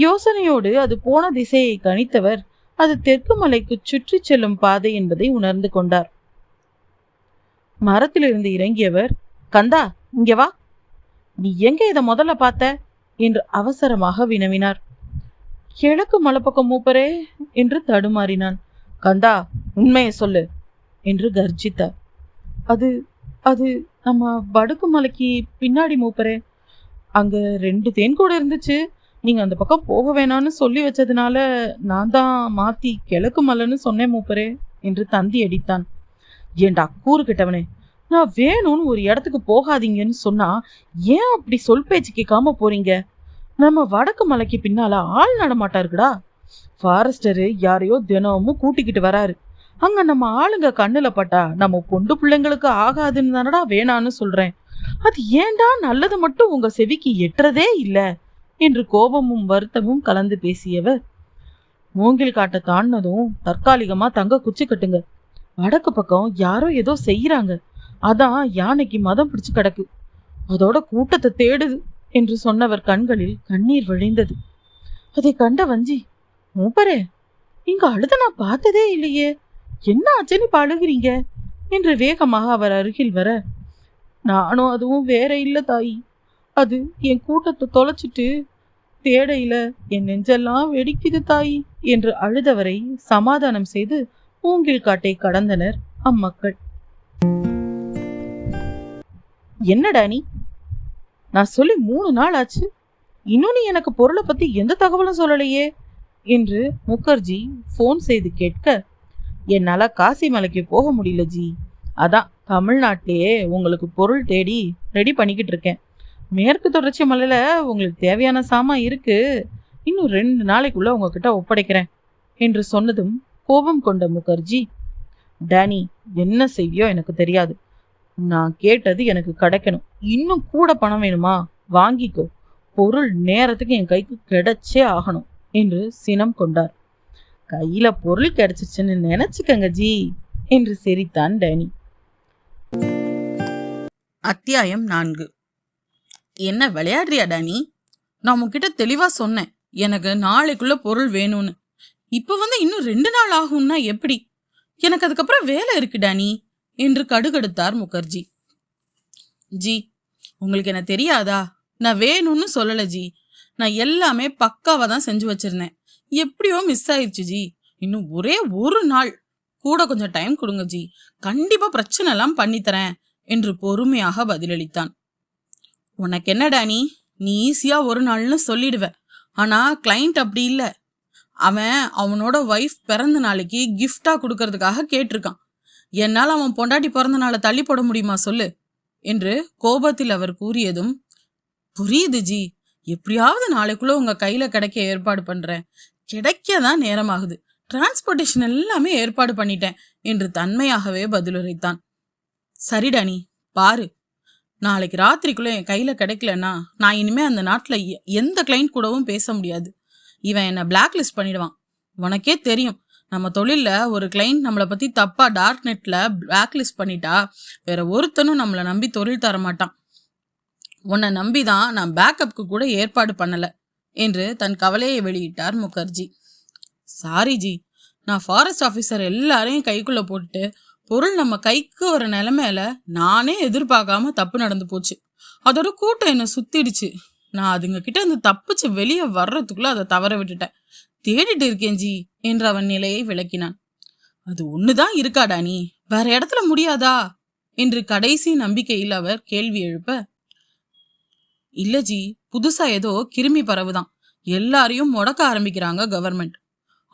யோசனையோடு அது போன திசையை கணித்தவர் அது தெற்கு மலைக்கு சுற்றி செல்லும் பாதை என்பதை உணர்ந்து கொண்டார். மரத்திலிருந்து இறங்கியவர், கந்தா இங்க வா, நீ எங்க இதை முதல்ல பார்த்த என்று அவசரமாக வினவினார். கிழக்கு மலைப்பக்கம் மூப்பரே என்று தடுமாறினான். கந்தா உண்மையை சொல்லு என்று கர்ஜித்தார். அது அது நம்ம வடுக்கு மலைக்கு பின்னாடி மூப்பரே. அங்க 2 தேன்கூடு இருந்துச்சு. நீங்க அந்த பக்கம் போக வேணாம்னு சொல்லி வச்சதுனால நான் தான் மாத்தி கிழக்கு மலைன்னு சொன்னேன் மூப்பரே என்று தந்தி அடித்தான். ஏண்டா கூறு கிட்டவனே, நான் வேணும்னு ஒரு இடத்துக்கு போகாதீங்கன்னு சொன்னா ஏன் அப்படி சொல் பேச்சு கேட்காம போறீங்க? நம்ம வடக்கு மலைக்கு பின்னால ஆள் நடமாட்டா இருக்குடா. ஃபாரஸ்டரு யாரையோ தினமும் கூட்டிக்கிட்டு வராரு. அங்க நம்ம ஆளுங்க கண்ணுல பட்டா நம்ம பொண்டு பிள்ளைங்களுக்கு ஆகாதுன்னு தானடா வேணான்னு சொல்றேன். அது ஏண்டா நல்லது மட்டும் உங்க செவிக்கு எட்டுறதே இல்ல என்று கோபமும் வருத்தமும் கலந்து பேசியவர், மூங்கில் காட்டை தாண்டினதும் தற்காலிகமா தங்க குச்சி கட்டுங்க. வடக்கு பக்கம் யாரோ ஏதோ செய்யறாங்க. அதான் யானைக்கு மதம் பிடிச்சு கிடக்கு. அதோட கூட்டத்தை தேடுது என்று சொன்னவர் கண்களில் கண்ணீர் வழிந்தது. அதை கண்ட வஞ்சி, மூப்பரே, இங்க அழுத நான் பார்த்ததே இல்லையே, என்ன ஆச்சுன்னு இப்ப அழுகிறீங்க என்று வேகமாக அவர் அருகில் வர, நானும் அதுவும் வேற இல்ல தாயி. அது என் கூட்டத்தை தொலைச்சிட்டு தேடையில என் நெஞ்செல்லாம் வெடிக்குது தாயி என்று அழுதவரை சமாதானம் செய்து மூங்கில் காட்டை கடந்தனர் அம்மக்கள். என்னடா நீ, நான் சொல்லி 3 நாள் ஆச்சு, இன்னும் நீ எனக்கு பொருளை பத்தி எந்த தகவலும் சொல்லலையே என்று முகர்ஜி போன் செய்து கேட்க, என்னால காசி மலைக்கு போக முடியல ஜி. அதான் தமிழ்நாட்டிலேயே உங்களுக்கு பொருள் தேடி ரெடி பண்ணிக்கிட்டு இருக்கேன். மேற்கு தொடர்ச்சி மலையில உங்களுக்கு தேவையான சாமான் இருக்கு, இன்னும் 2 நாளைக்குள்ள உங்ககிட்ட ஒப்படைக்கிறேன் என்று சொன்னதும் கோபம் கொண்ட முகர்ஜி, டேனி, என்ன செய்வியோ எனக்கு தெரியாது, நான் கேட்டது எனக்கு கிடைக்கணும். இன்னும் கூட பணம் வேணுமா, வாங்கிக்கோ. பொருள் நேரத்துக்கு என் கைக்கு கிடைச்சே ஆகணும் என்று சினம் கொண்டார். கையில பொருள் கிடைச்சிச்சுன்னு நினைச்சுக்கங்க ஜி என்று சிரித்தான் டேனி. அத்தியாயம் 4. என்ன விளையாடுறியா டேனி? நான் உன்கிட்ட தெளிவா சொன்னேன், எனக்கு நாளைக்குள்ள பொருள் வேணும்னு. இப்ப இன்னும் 2 நாள் ஆகும்னா எப்படி? எனக்கு அதுக்கப்புறம் வேலை இருக்கு டேனி என்று கடுகடுத்தார் முகர்ஜி. ஜி, உங்களுக்கு என்ன தெரியாதா? நான் வேணும்னு சொல்லல ஜி, நான் எல்லாமே பக்காவா தான் செஞ்சு வச்சிருந்தேன். எப்படியோ மிஸ் ஆயிடுச்சு ஜி. இன்னும் ஒரே 1 நாள் கூட கொஞ்சம் டைம் கொடுங்க ஜி, கண்டிப்பா பிரச்சனை எல்லாம் பண்ணித்தரேன் என்று பொறுமையாக பதிலளித்தான். உனக்கு என்ன டேனி, நீ ஈஸியா 1 நாள்னு சொல்லிடுவ. ஆனா கிளைண்ட் அப்படி இல்ல. அவனோட ஒய்ஃப் பிறந்த நாளைக்கு கிஃப்டா கொடுக்கறதுக்காக கேட்டிருக்கான். என்னால் அவன் பொண்டாட்டி பிறந்த நாளை தள்ளி போட முடியுமா சொல்லு என்று கோபத்தில் அவர் கூறியதும், புரியுது ஜி, எப்படியாவது நாளைக்குள்ள உங்க கையில கிடைக்க ஏற்பாடு பண்றேன். கிடைக்கதான் நேரமாகுது, டிரான்ஸ்போர்டேஷன் எல்லாமே ஏற்பாடு பண்ணிட்டேன் என்று தன்மையாகவே பதிலுரைத்தான். சரிடானி, பாரு, நாளைக்கு ராத்திரிக்குள்ள என் கையில கிடைக்கலன்னா நான் இனிமே அந்த நாட்டுல எந்த கிளைண்ட் கூடவும் பேச முடியாது. இவன் என்ன பிளாக் லிஸ்ட் பண்ணிடுவான். உனக்கே தெரியும், நம்ம தொழில்ல ஒரு கிளைண்ட் நம்மளை பத்தி தப்பா டார்க் நெட்ல பிளாக் லிஸ்ட் பண்ணிட்டா வேற ஒருத்தனும் நம்மளை நம்பி தொழில் தர மாட்டான். உன்னை நம்பிதான் நான் பேக்கப்புக்கு கூட ஏற்பாடு பண்ணல என்று தன் கவலையை வெளியிட்டார் முகர்ஜி. சாரி ஜி, நான் ஃபாரஸ்ட் ஆஃபீஸர் எல்லாரையும் கைக்குள்ள போட்டுட்டு பொருள் நம்ம கைக்கு வர நிலைமையில நானே எதிர்பார்க்காம தப்பு நடந்து போச்சு. அதோட கூட்டம் என்ன சுத்திடுச்சு. நான் அதுங்க கிட்ட இருந்து தப்பிச்சு வெளியே வர்றதுக்குள்ள அதை தவற விட்டுட்டேன். தேடிட்டு இருக்கேன் ஜி என்று அவன் நிலையை விளக்கினான். அது ஒண்ணுதான் இருக்காடா நீ, வேற இடத்துல முடியாதா என்று கடைசி நம்பிக்கையில் அவர் கேள்வி எழுப்ப, இல்ல ஜி, புதுசா ஏதோ கிருமி பரவுதான், எல்லாரையும் முடக்க ஆரம்பிக்கிறாங்க கவர்மெண்ட்.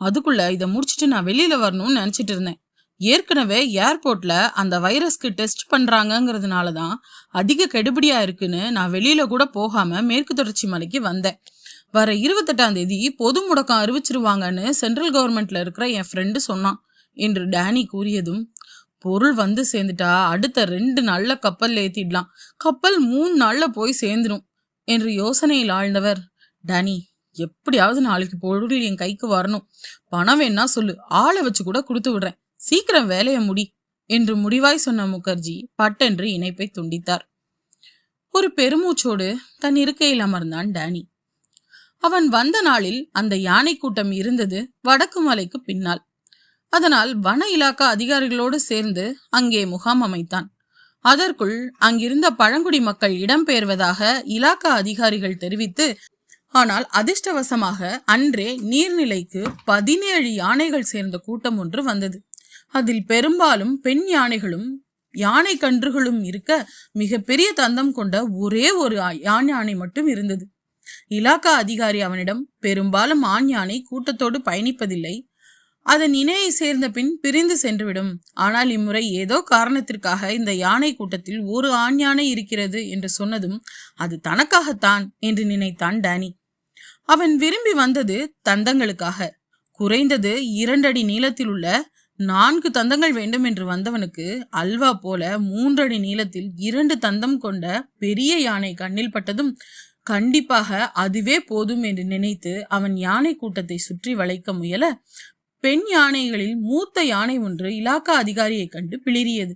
அதுக்குள்ள இதை முடிச்சுட்டு நான் வெளியில வரணும்னு நினைச்சிட்டு இருந்தேன். ஏற்கனவே ஏர்போர்ட்ல அந்த வைரஸ்க்கு டெஸ்ட் பண்றாங்கிறதுனாலதான் அதிக கெடுபிடியா இருக்குன்னு நான் வெளியில கூட போகாம மேற்கு தொடர்ச்சி மலைக்கு வந்தேன். வர 28ஆம் தேதி பொது முடக்கம் அறிவிச்சிருவாங்கன்னு சென்ட்ரல் கவர்மெண்ட்ல இருக்கிற என் ஃப்ரெண்டு சொன்னான் என்று டேனி கூறியதும், பொருள் சேர்ந்துட்டா அடுத்த 2 நாள்ல கப்பல் ஏத்திடலாம், கப்பல் 3 நாள்ல போய் சேர்ந்துடும் என்று யோசனையில் ஆழ்ந்தவர், டேனி, எப்படியாவது நாளைக்கு பொருள் என் கைக்கு வரணும். பணம் வேணா சொல்லு, ஆளை வச்சு கூட கொடுத்து விடுறேன், சீக்கிரம் வேலையை முடி என்று முடிவாய் சொன்ன முகர்ஜி பட்டென்று இணைப்பை துண்டித்தார். ஒரு பெருமூச்சோடு தன் இருக்கையில் அமர்ந்தான் டேனி. அவன் வந்த நாளில் அந்த யானை கூட்டம் இருந்தது வடக்கு மலைக்கு பின்னால். அதனால் வன இலாக்கா அதிகாரிகளோடு சேர்ந்து அங்கே முகாம் அமைத்தான். அதற்குள் அங்கிருந்த பழங்குடி மக்கள் இடம்பெயர்வதாக இலாக்கா அதிகாரிகள் தெரிவித்து, ஆனால் அதிர்ஷ்டவசமாக அன்றே நீர்நிலைக்கு 17 யானைகள் சேர்ந்த கூட்டம் ஒன்று வந்தது. அதில் பெரும்பாலும் பெண் யானைகளும் யானை கன்றுகளும் இருக்க மிகப்பெரிய தந்தம் கொண்ட ஒரே ஒரு யானை மட்டும் இருந்தது. இலாக்கா அதிகாரி அவனிடம், பெரும்பாலும் ஆண் யானை கூட்டத்தோடு பயணிப்பதில்லை, அதன் இணையை சேர்ந்த பின் பிரிந்து சென்றுவிடும். ஆனால் இம்முறை ஏதோ காரணத்திற்காக இந்த யானை கூட்டத்தில் ஒரு ஆண் யானை இருக்கிறது என்று சொன்னதும் அது தனக்காகத்தான் என்று நினைத்தான் டேனி. அவன் விரும்பி வந்தது தந்தங்களுக்காக. குறைந்தது 2 அடி நீளத்தில் உள்ள 4 தந்தங்கள் வேண்டும் என்று வந்தவனுக்கு அல்வா போல 3 அடி நீளத்தில் 2 தந்தம் கொண்ட பெரிய யானை கண்ணில் பட்டதும் கண்டிப்பாக அதுவே போதும் என்று நினைத்து அவன் யானை கூட்டத்தை சுற்றி வளைக்க முயல, பெண் யானைகளில் மூத்த யானை ஒன்று இலாக்கா அதிகாரியை கண்டு பிளிறியது.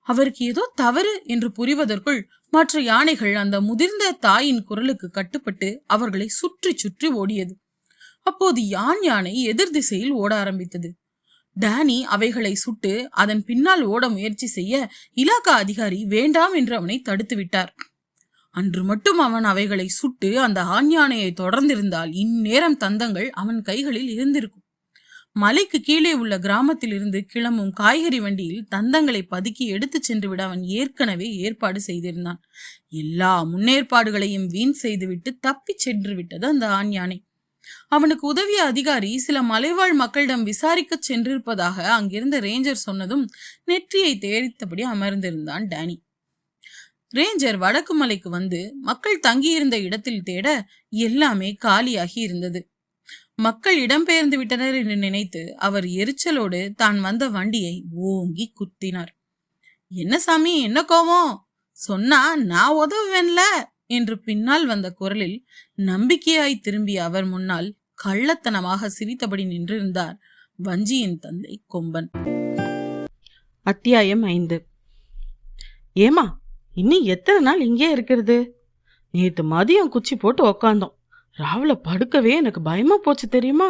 அவருக்கு ஏதோ தவறு என்று புரிவதற்குள் மற்ற யானைகள் அந்த முதிர்ந்த தாயின் குரலுக்கு கட்டுப்பட்டு அவர்களை சுற்றி சுற்றி ஓடியது. அப்போது யானை எதிர் திசையில் ஓட ஆரம்பித்தது. டேனி அவைகளை சுட்டு அதன் பின்னால் ஓட முயற்சி செய்ய இலாக்கா அதிகாரி வேண்டாம் என்று அவனை தடுத்து விட்டார். அன்று மட்டும் அவன் அவைகளை சுட்டு அந்த ஆண் யானையை தொடர்ந்திருந்தால் இந்நேரம் தந்தங்கள் அவன் கைகளில் இருந்திருக்கும். மலைக்கு கீழே உள்ள கிராமத்தில் இருந்து கிளம்பும் காய்கறி வண்டியில் தந்தங்களை பதுக்கி எடுத்து சென்று விட அவன் ஏற்கனவே ஏற்பாடு செய்திருந்தான். எல்லா முன்னேற்பாடுகளையும் வீண் செய்துவிட்டு தப்பி சென்று விட்டது அந்த ஆண் யானை. அவனுக்கு உதவிய அதிகாரி சில மலைவாழ் மக்களிடம் விசாரிக்க சென்றிருப்பதாக அங்கிருந்த ரேஞ்சர் சொன்னதும் நெற்றியை தேடித்தபடி அமர்ந்திருந்தான் டேனி. ரேஞ்சர் வடக்கு மலைக்கு வந்து மக்கள் தங்கியிருந்த இடத்தில் தேட எல்லாமே காலியாகி இருந்தது. மக்கள் இடம்பெயர்ந்து விட்டனர் என்று நினைத்து அவர் எரிச்சலோடு தான் வந்த வண்டியை ஓங்கி குத்தினார். என்ன சாமி, என்ன கோவம்? சொன்னா நான் உதவுவேன்ல என்று பின்னால் வந்த குரலில் நம்பிக்கையாய் திரும்பிய அவர் முன்னால் கள்ளத்தனமாக சிரித்தபடி நின்றிருந்தார் வஞ்சியின் தந்தை கொம்பன். அத்தியாயம் 5. ஏமா, இன்னும் எத்தனை நாள் இங்கே இருக்கிறது? நேத்து மதியம் குச்சி போட்டு உக்காந்தோம். ராவில படுக்கவே எனக்கு பயமா போச்சு தெரியுமா?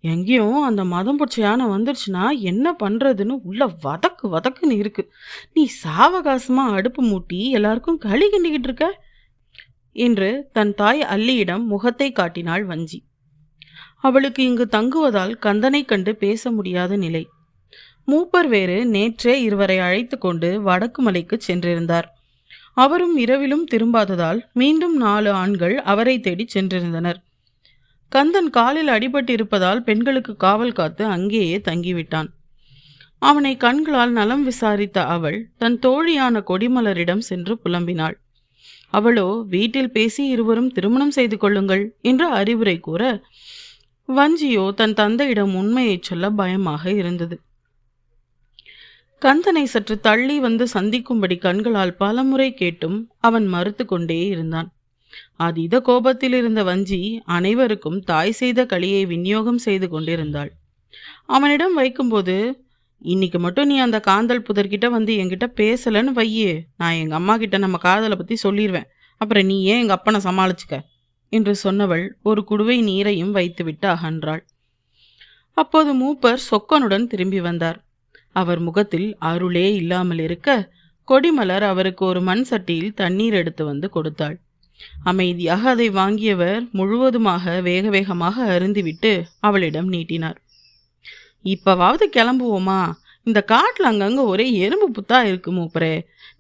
எங்கேயும் அந்த மதம் பிடிச்ச யானை வந்துருச்சுன்னா என்ன பண்றதுன்னு உள்ள வதக்கு வதக்குன்னு இருக்கு. நீ சாவகாசமா அடுப்பு மூட்டி எல்லாருக்கும் களி கிண்டிக்கிட்டு இருக்க என்று தன் தாய் அல்லியிடம் முகத்தை காட்டினாள் வஞ்சி. அவளுக்கு இங்கு தங்குவதால் கந்தனை கண்டு பேச முடியாத நிலை. மூப்பர் வேறு நேற்றே இருவரை அழைத்து கொண்டு வடக்கு மலைக்கு சென்றிருந்தார். அவரும் இரவிலும் திரும்பாததால் மீண்டும் 4 ஆண்கள் அவரை தேடி சென்றிருந்தனர். கந்தன் காலில் அடிபட்டு இருப்பதால் பெண்களுக்கு காவல் காத்து அங்கேயே தங்கிவிட்டான். அவனை கண்களால் நலம் விசாரித்த அவள் தன் தோழியான கொடிமலரிடம் சென்று புலம்பினாள். அவளோ வீட்டில் பேசி இருவரும் திருமணம் செய்து கொள்ளுங்கள் என்று அறிவுரை கூற, வஞ்சியோ தன் தந்தையிடம் உண்மையை சொல்ல பயமாக இருந்தது. கந்தனை சற்று தள்ளி வந்து சந்திக்கும்படி கண்களால் பலமுறை கேட்டும் அவன் மறுத்து கொண்டே இருந்தான். அதீத கோபத்தில் இருந்த வஞ்சி அனைவருக்கும் தாய் செய்த களியை விநியோகம் செய்து கொண்டிருந்தாள். அவனிடம் வைக்கும்போது, இன்னைக்கு மட்டும் நீ அந்த காந்தல் புதர்கிட்ட வந்து என்கிட்ட பேசலன்னு வையே, நான் எங்க அம்மா கிட்ட நம்ம காதலை பத்தி சொல்லிடுவேன், அப்புறம் நீ ஏன் எங்க அப்பனை சமாளிச்சுக்க என்று சொன்னவள் ஒரு குடுவை நீரையும் வைத்துவிட்டு அகன்றாள். அப்போது மூப்பர் சொக்கனுடன் திரும்பி வந்தார். அவர் முகத்தில் அருளே இல்லாமல் இருக்க கொடிமலர் அவருக்கு ஒரு மண் சட்டியில் தண்ணீர் எடுத்து வந்து கொடுத்தாள். அமைதியாக அதை வாங்கியவர் முழுவதுமாக வேக வேகமாக அருந்திவிட்டு அவளிடம் நீட்டினார். இப்பவாவது கிளம்புவோமா? இந்த காட்டில் அங்கங்க ஒரே எறும்பு புத்தா இருக்கு மூப்பரே.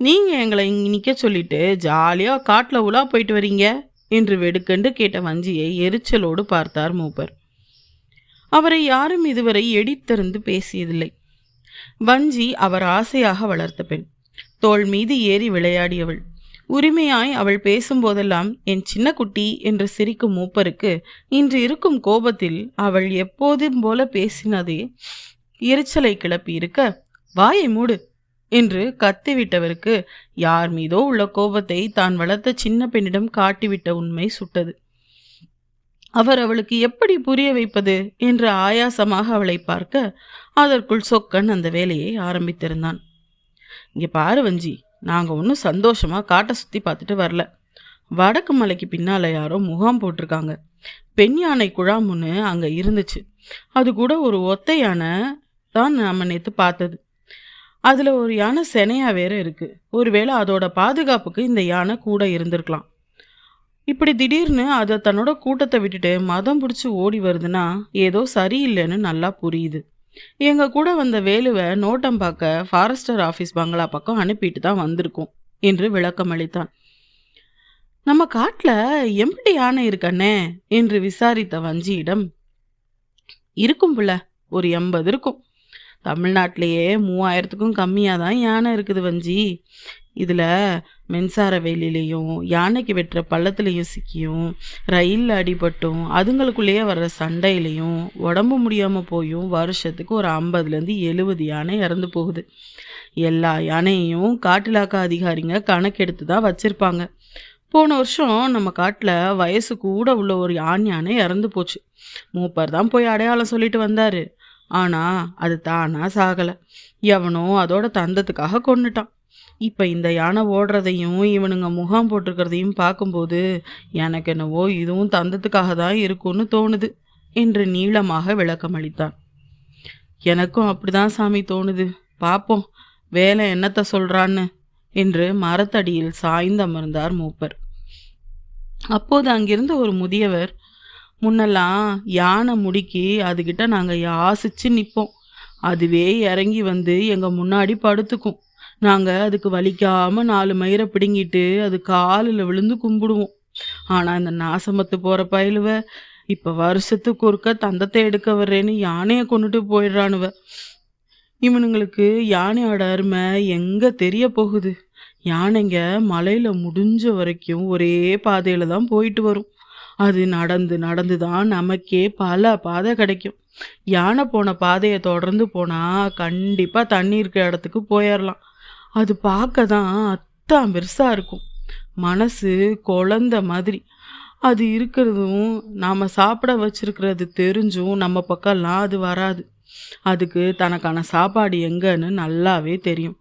நீங்க எங்களை இங்க நிக்க சொல்லிட்டு ஜாலியா காட்டுல உலா போயிட்டு வரீங்க என்று வெடுக்கண்டு கேட்ட வஞ்சியை எரிச்சலோடு பார்த்தார் மூப்பர். அவரை யாரும் இதுவரை எடித்தறிந்து பேசியதில்லை. வஞ்சி அவர் ஆசையாக வளர்த்த பெண். தோள் மீது ஏறி விளையாடியவள். உரிமையாய் அவள் பேசும்போதெல்லாம் என் சின்ன குட்டி என்று சிரிக்கும் மூப்பருக்கு இன்று இருக்கும் கோபத்தில் அவள் எப்போதும் போல பேசினதே எரிச்சலை கிளப்பி இருக்க, வாயை மூடு என்று கத்திவிட்டவருக்கு யார் மீதோ உள்ள கோபத்தை தான் வளர்த்த சின்ன பெண்ணிடம் காட்டிவிட்ட உண்மை சுட்டது. அவர் அவளுக்கு எப்படி புரிய வைப்பது என்று ஆயாசமாக அவளை பார்க்க அதற்குள் சொக்கன் அந்த வேலையை ஆரம்பித்திருந்தான். இங்கே பாரு வஞ்சி, நாங்கள் ஒன்றும் சந்தோஷமா காட்டை சுற்றி பார்த்துட்டு வரல. வடக்கு மலைக்கு பின்னால யாரோ முகாம் போட்டிருக்காங்க. பெண் யானை குழாம் ஒன்று அங்கே இருந்துச்சு. அது கூட ஒரு ஒத்தை யானை தான் நம்ம நேற்று பார்த்தது. அதில் ஒரு யானை செனையா வேற இருக்கு. ஒருவேளை அதோட பாதுகாப்புக்கு இந்த யானை கூட இருந்திருக்கலாம். இப்படி திடீர்னு அதை தன்னோட கூட்டத்தை விட்டுட்டு மதம் பிடிச்சி ஓடி வருதுன்னா ஏதோ சரியில்லைன்னு நல்லா புரியுது. எங்க கூட வந்த வேலுவை நோட்டம் பார்க்க ஃபாரஸ்டர் ஆஃபீஸ் பங்களா பக்கம் அனுப்பிட்டு தான் வந்திருக்கோம் என்று விளக்கம் அளித்தான். நம்ம காட்டுல எம்படி யானை இருக்கண்ணே என்று விசாரித்த வஞ்சியிடம், இருக்கும் புள்ள, ஒரு 80 இருக்கும். தமிழ்நாட்டிலேயே 3000க்கும் கம்மியாக தான் யானை இருக்குது வஞ்சி. இதில் மின்சார வேலிலையும் யானைக்கு வெட்டுற பள்ளத்துலையும் சிக்கியும் ரயிலில் அடிபட்டும் அதுங்களுக்குள்ளேயே வர்ற சண்டையிலையும் உடம்பு முடியாமல் போயும் வருஷத்துக்கு ஒரு 50லேருந்து 70 யானை இறந்து போகுது. எல்லா யானையையும் காட்டிலாக்க அதிகாரிங்க கணக்கெடுத்து தான் வச்சுருப்பாங்க. போன வருஷம் நம்ம காட்டில் வயசு கூட உள்ள ஒரு ஆண் யானை இறந்து போச்சு. மூப்பர் தான் போய் அடையாளம் சொல்லிட்டு வந்தார். ஆனால் அது தானா சாகலை, எவனோ அதோட தந்தத்துக்காக கொன்னுட்டான். இப்போ இந்த யானை ஓடுறதையும் இவனுங்க முகாம் போட்டிருக்கிறதையும் பார்க்கும்போது எனக்கு என்னவோ இதுவும் தந்தத்துக்காக தான் இருக்கும்னு தோணுது என்று நீளமாக விளக்கம் அளித்தான். எனக்கும் அப்படிதான் சாமி தோணுது, பார்ப்போம் வேலை என்னத்த சொல்றான்னு என்று மரத்தடியில் சாய்ந்து அமர்ந்தார் மூப்பர். அப்போது அங்கிருந்த ஒரு முதியவர், முன்னெல்லாம் யானை முடிக்கி அதுகிட்ட நாங்கள் யாசிச்சு நிற்போம். அதுவே இறங்கி வந்து எங்கள் முன்னாடி படுத்துக்கும். நாங்கள் அதுக்கு வலிக்காமல் 4 மயிரை பிடுங்கிட்டு அது காலில் விழுந்து கும்பிடுவோம். ஆனால் இந்த நாசமத்து போகிற பயிலுவ இப்போ வருஷத்துக்கு ஒருக்க தந்தத்தை எடுக்க வர்றேன்னு யானையை கொண்டுட்டு போயிடுறானுவ. இவனுங்களுக்கு யானையோட அருமை எங்கே தெரிய போகுது? யானைங்க மலையில் முடிஞ்ச வரைக்கும் ஒரே பாதையில் தான் போயிட்டு வரும். அது நடந்து நடந்து தான் நமக்கே பல பாதை கிடைக்கும். யானை போன பாதையை தொடர்ந்து போனால் கண்டிப்பாக தண்ணி இருக்கிற இடத்துக்கு போயிடலாம். அது பார்க்க தான் அத்தான் பெருசாக இருக்கும். மனசு குழந்த மாதிரி. அது இருக்கிறதும் நாம் சாப்பிட வச்சிருக்கிறது தெரிஞ்சும் நம்ம பக்கம்லாம் அது வராது. அதுக்கு தனக்கான சாப்பாடு எங்கன்னு நல்லாவே தெரியும்.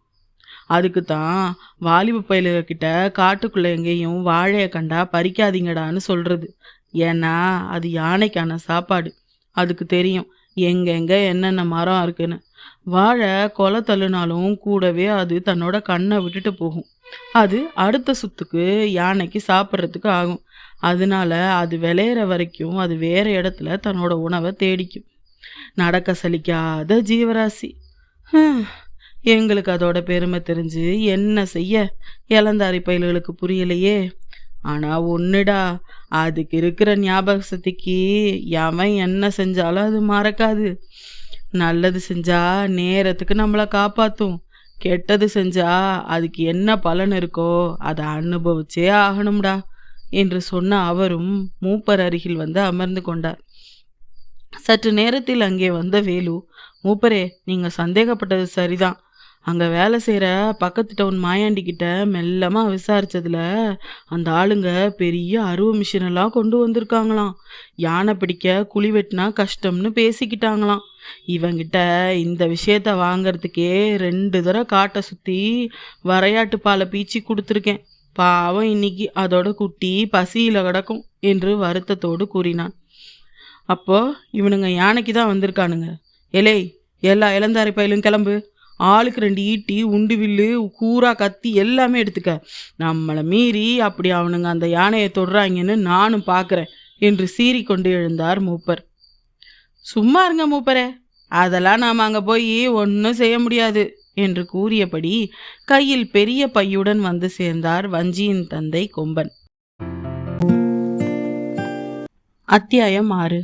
அதுக்கு தான் வாலிப பயலுகிட்ட காட்டுக்குள்ளே எங்கேயும் வாழையை கண்டா பறிக்காதீங்கடான்னு சொல்கிறது. ஏன்னா அது யானைக்கான சாப்பாடு. அதுக்கு தெரியும் எங்கெங்கே என்னென்ன மரம் இருக்குன்னு. வாழை கொலை தள்ளுனாலும் கூடவே அது தன்னோட கண்ணை விட்டுட்டு போகும். அது அடுத்த சுத்துக்கு யானைக்கு சாப்பிட்றதுக்கு ஆகும். அதனால அது விளையிற வரைக்கும் அது வேற இடத்துல தன்னோட உணவை தேடிக்கும். நடக்க சலிக்காத ஜீவராசி. எங்களுக்கு அதோட பெருமை தெரிஞ்சு என்ன செய்ய இளந்தாரி பயல்களுக்கு புரியலையே. ஆனால் ஒன்றுடா, அதுக்கு இருக்கிற ஞாபக சக்திக்கு எவன் என்ன செஞ்சாலும் அது மறக்காது. நல்லது செஞ்சா நேரத்துக்கு நம்மளை காப்பாற்றும். கெட்டது செஞ்சா அதுக்கு என்ன பலன் இருக்கோ அதை அனுபவிச்சே ஆகணும்டா என்று சொன்ன அவரும் மூப்பர் அருகில் வந்து அமர்ந்து கொண்டார். சற்று நேரத்தில் அங்கே வந்த வேலு, மூப்பரே, நீங்கள் சந்தேகப்பட்டது சரிதான். அங்கே வேலை செய்கிற பக்கத்து டவுன் மாயாண்டிக்கிட்ட மெல்லமாக விசாரித்ததில் அந்த ஆளுங்க பெரிய அருவ மிஷினெல்லாம் கொண்டு வந்திருக்காங்களாம். யானை பிடிக்க குழி வெட்டினா கஷ்டம்னு பேசிக்கிட்டாங்களாம். இவங்கிட்ட இந்த விஷயத்த வாங்கிறதுக்கே 2 தடவை காட்டை சுற்றி வரையாட்டு பாலை பீச்சி கொடுத்துருக்கேன். பாவம் இன்னைக்கு அதோட குட்டி பசியில் கிடக்கும் என்று வருத்தத்தோடு கூறினான். அப்போ இவனுங்க யானைக்கு தான் வந்திருக்கானுங்க. எலே, எல்லா இளந்தாரி பயிலும் கிளம்பு. ஆளுக்கு 2 ஈட்டி, உண்டு வில்லு, கூரா, கத்தி எல்லாமே எடுத்துக்க. நம்மளை மீறி அப்படி அவனுங்க அந்த யானையை தொடுறாங்கன்னு நானும் பார்க்குறேன் என்று சீறிக்கொண்டு எழுந்தார் மூப்பர். சும்மா இருங்க மூப்பரே, அதெல்லாம் நாம் அங்கே போய் ஒன்றும் செய்ய முடியாது என்று கூறியபடி கையில் பெரிய பையுடன் வந்து சேர்ந்தார் வஞ்சியின் தந்தை கொம்பன். அத்தியாயம் 6.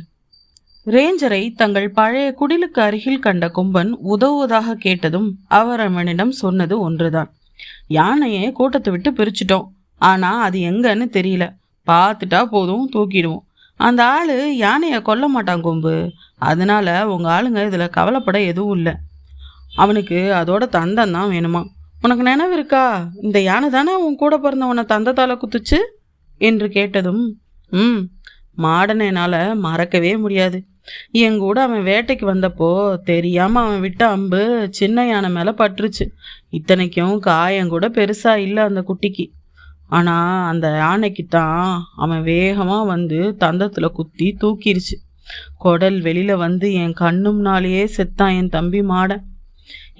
ரேஞ்சரை தங்கள் பழைய குடிலுக்கு அருகில் கண்ட கொம்பன் உதவுவதாக கேட்டதும் அவர் அவனிடம் சொன்னது ஒன்றுதான். யானையை கூட்டத்தை விட்டு பிரிச்சிட்டோம், ஆனா அது எங்கன்னு தெரியல. பார்த்துட்டா போதும், தூக்கிடுவோம். அந்த ஆளு யானையை கொல்ல மாட்டான் கொம்பு. அதனால உங்க ஆளுங்க இதுல கவலைப்பட எதுவும் இல்லை. அவனுக்கு அதோட தந்தம் தான் வேணுமா. உனக்கு நினைவு இருக்கா, இந்த யானை தானே உன் கூட பிறந்தவனை தந்தத்தால குத்துச்சு என்று கேட்டதும், மாடனை என்னால் மறக்கவே முடியாது. எங்கூட அவன் வேட்டைக்கு வந்தப்போ தெரியாமல் அவன் விட்ட அம்பு சின்ன யானை மேலே பட்டுருச்சு. இத்தனைக்கும் காயம் கூட பெருசாக இல்லை அந்த குட்டிக்கு. ஆனால் அந்த யானைக்கு தான் அவன் வேகமாக வந்து தந்தத்தில் குத்தி தூக்கிருச்சு. குடல் வெளியில் வந்து என் கண்ணு முன்னாலேயே செத்தான் என் தம்பி மாடன்.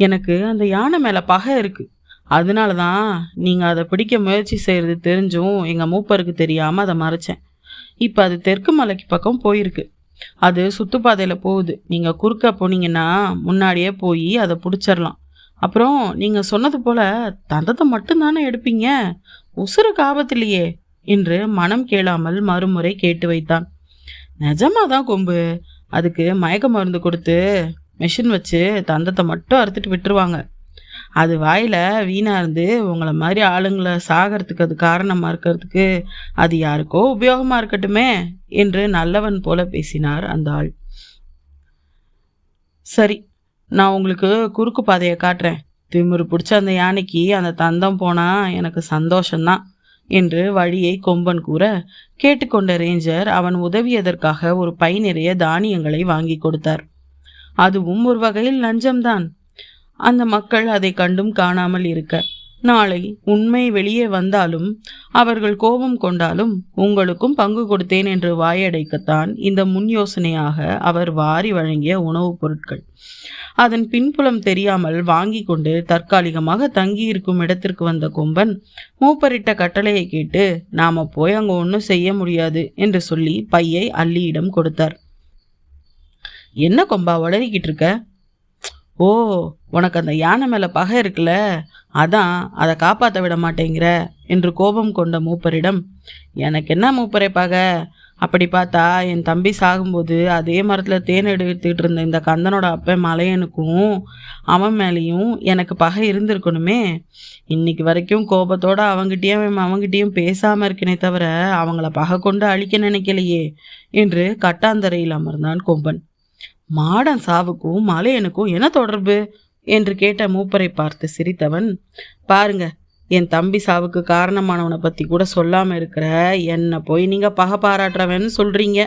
எனக்கு அந்த யானை மேலே பகை இருக்குது. அதனால தான் நீங்கள் அதை பிடிக்க முயற்சி செய்கிறது தெரிஞ்சும் எங்கள் மூப்பருக்கு தெரியாமல் அதை மறைச்சேன். இப்போ அது தெற்கு மலைக்கு பக்கம் போயிருக்கு. அது சுத்துப்பாதையில போகுது. நீங்க குறுக்க போனீங்கன்னா முன்னாடியே போய் அதை பிடிச்சிடலாம். அப்புறம் நீங்க சொன்னது போல தந்தத்தை மட்டும்தானே எடுப்பீங்க, உசுருக்கு ஆபத்து இல்லையே என்று மனம் கேளாமல் மறுமுறை கேட்டு வைத்தான். நிஜமாதான் கொம்பு. அதுக்கு மயக்க மருந்து கொடுத்து மெஷின் வச்சு தந்தத்தை மட்டும் அறுத்துட்டு விட்டுருவாங்க. அது வாயில வீணா இருந்து உங்கள மாதிரி ஆளுங்கள சாகறதுக்கு அது காரணமா இருக்கிறதுக்கு அது யாருக்கோ உபயோகமா இருக்கட்டுமே என்று நல்லவன் போல பேசினார் அந்த ஆள். சரி, நான் உங்களுக்கு குறுக்கு பாதையை காட்டுறேன். திமிரு பிடிச்ச அந்த யானைக்கு அந்த தந்தம் போனா எனக்கு சந்தோஷம்தான் என்று வழியை கொம்பன் கூற, கேட்டுக்கொண்ட ரேஞ்சர் அவன் உதவியதற்காக ஒரு பை நிறைய தானியங்களை வாங்கி கொடுத்தார். அதுவும் ஒரு வகையில் லஞ்சம்தான். அந்த மக்கள் அதை கண்டும் காணாமல் இருக்க, நாளை உண்மை வெளியே வந்தாலும் அவர்கள் கோபம் கொண்டாலும் உங்களுக்கும் பங்கு கொடுத்தேன் என்று வாயடைக்கத்தான் இந்த முன் யோசனையாக அவர் வாரி வழங்கிய உணவுப் பொருட்கள். அதன் பின்புலம் தெரியாமல் வாங்கி கொண்டு தற்காலிகமாக தங்கியிருக்கும் இடத்திற்கு வந்த கொம்பன் மூப்பரிட்ட கட்டளையை கேட்டு நாம போய் அங்க ஒன்றும் செய்ய முடியாது என்று சொல்லி பையை அல்லியிடம் கொடுத்தார். என்ன கொம்பா உளறிக்கிட்டு இருக்க? ஓ, உனக்கு அந்த யானை மேலே பகை இருக்குல்ல, அதான் அதை காப்பாற்ற விட மாட்டேங்கிற என்று கோபம் கொண்ட மூப்பரிடம், எனக்கு என்ன மூப்பரை பகை? அப்படி பார்த்தா என் தம்பி சாகும்போது அதே மரத்தில் தேன் எடுத்துக்கிட்டு இருந்த இந்த கந்தனோட அப்பன் மலையனுக்கும் அவன் மேலேயும் எனக்கு பகை இருந்திருக்கணுமே. இன்னைக்கு வரைக்கும் கோபத்தோட அவங்கிட்டையும் பேசாமல் இருக்கனே தவிர அவங்கள பகை கொண்டு அழிக்க நினைக்கலையே என்று கட்டாந்தரையில் அமர்ந்தான் கொம்பன். மாடன் சாவுக்கும் மலையனுக்கும் என்ன தொடர்பு என்று கேட்ட மூப்பரை பார்த்து சிரித்தவன், பாருங்க, என் தம்பி சாவுக்கு காரணமானவனை பற்றி கூட சொல்லாமல் இருக்கிற என்னை போய் நீங்கள் பகை பாராட்டுறவன்னு சொல்கிறீங்க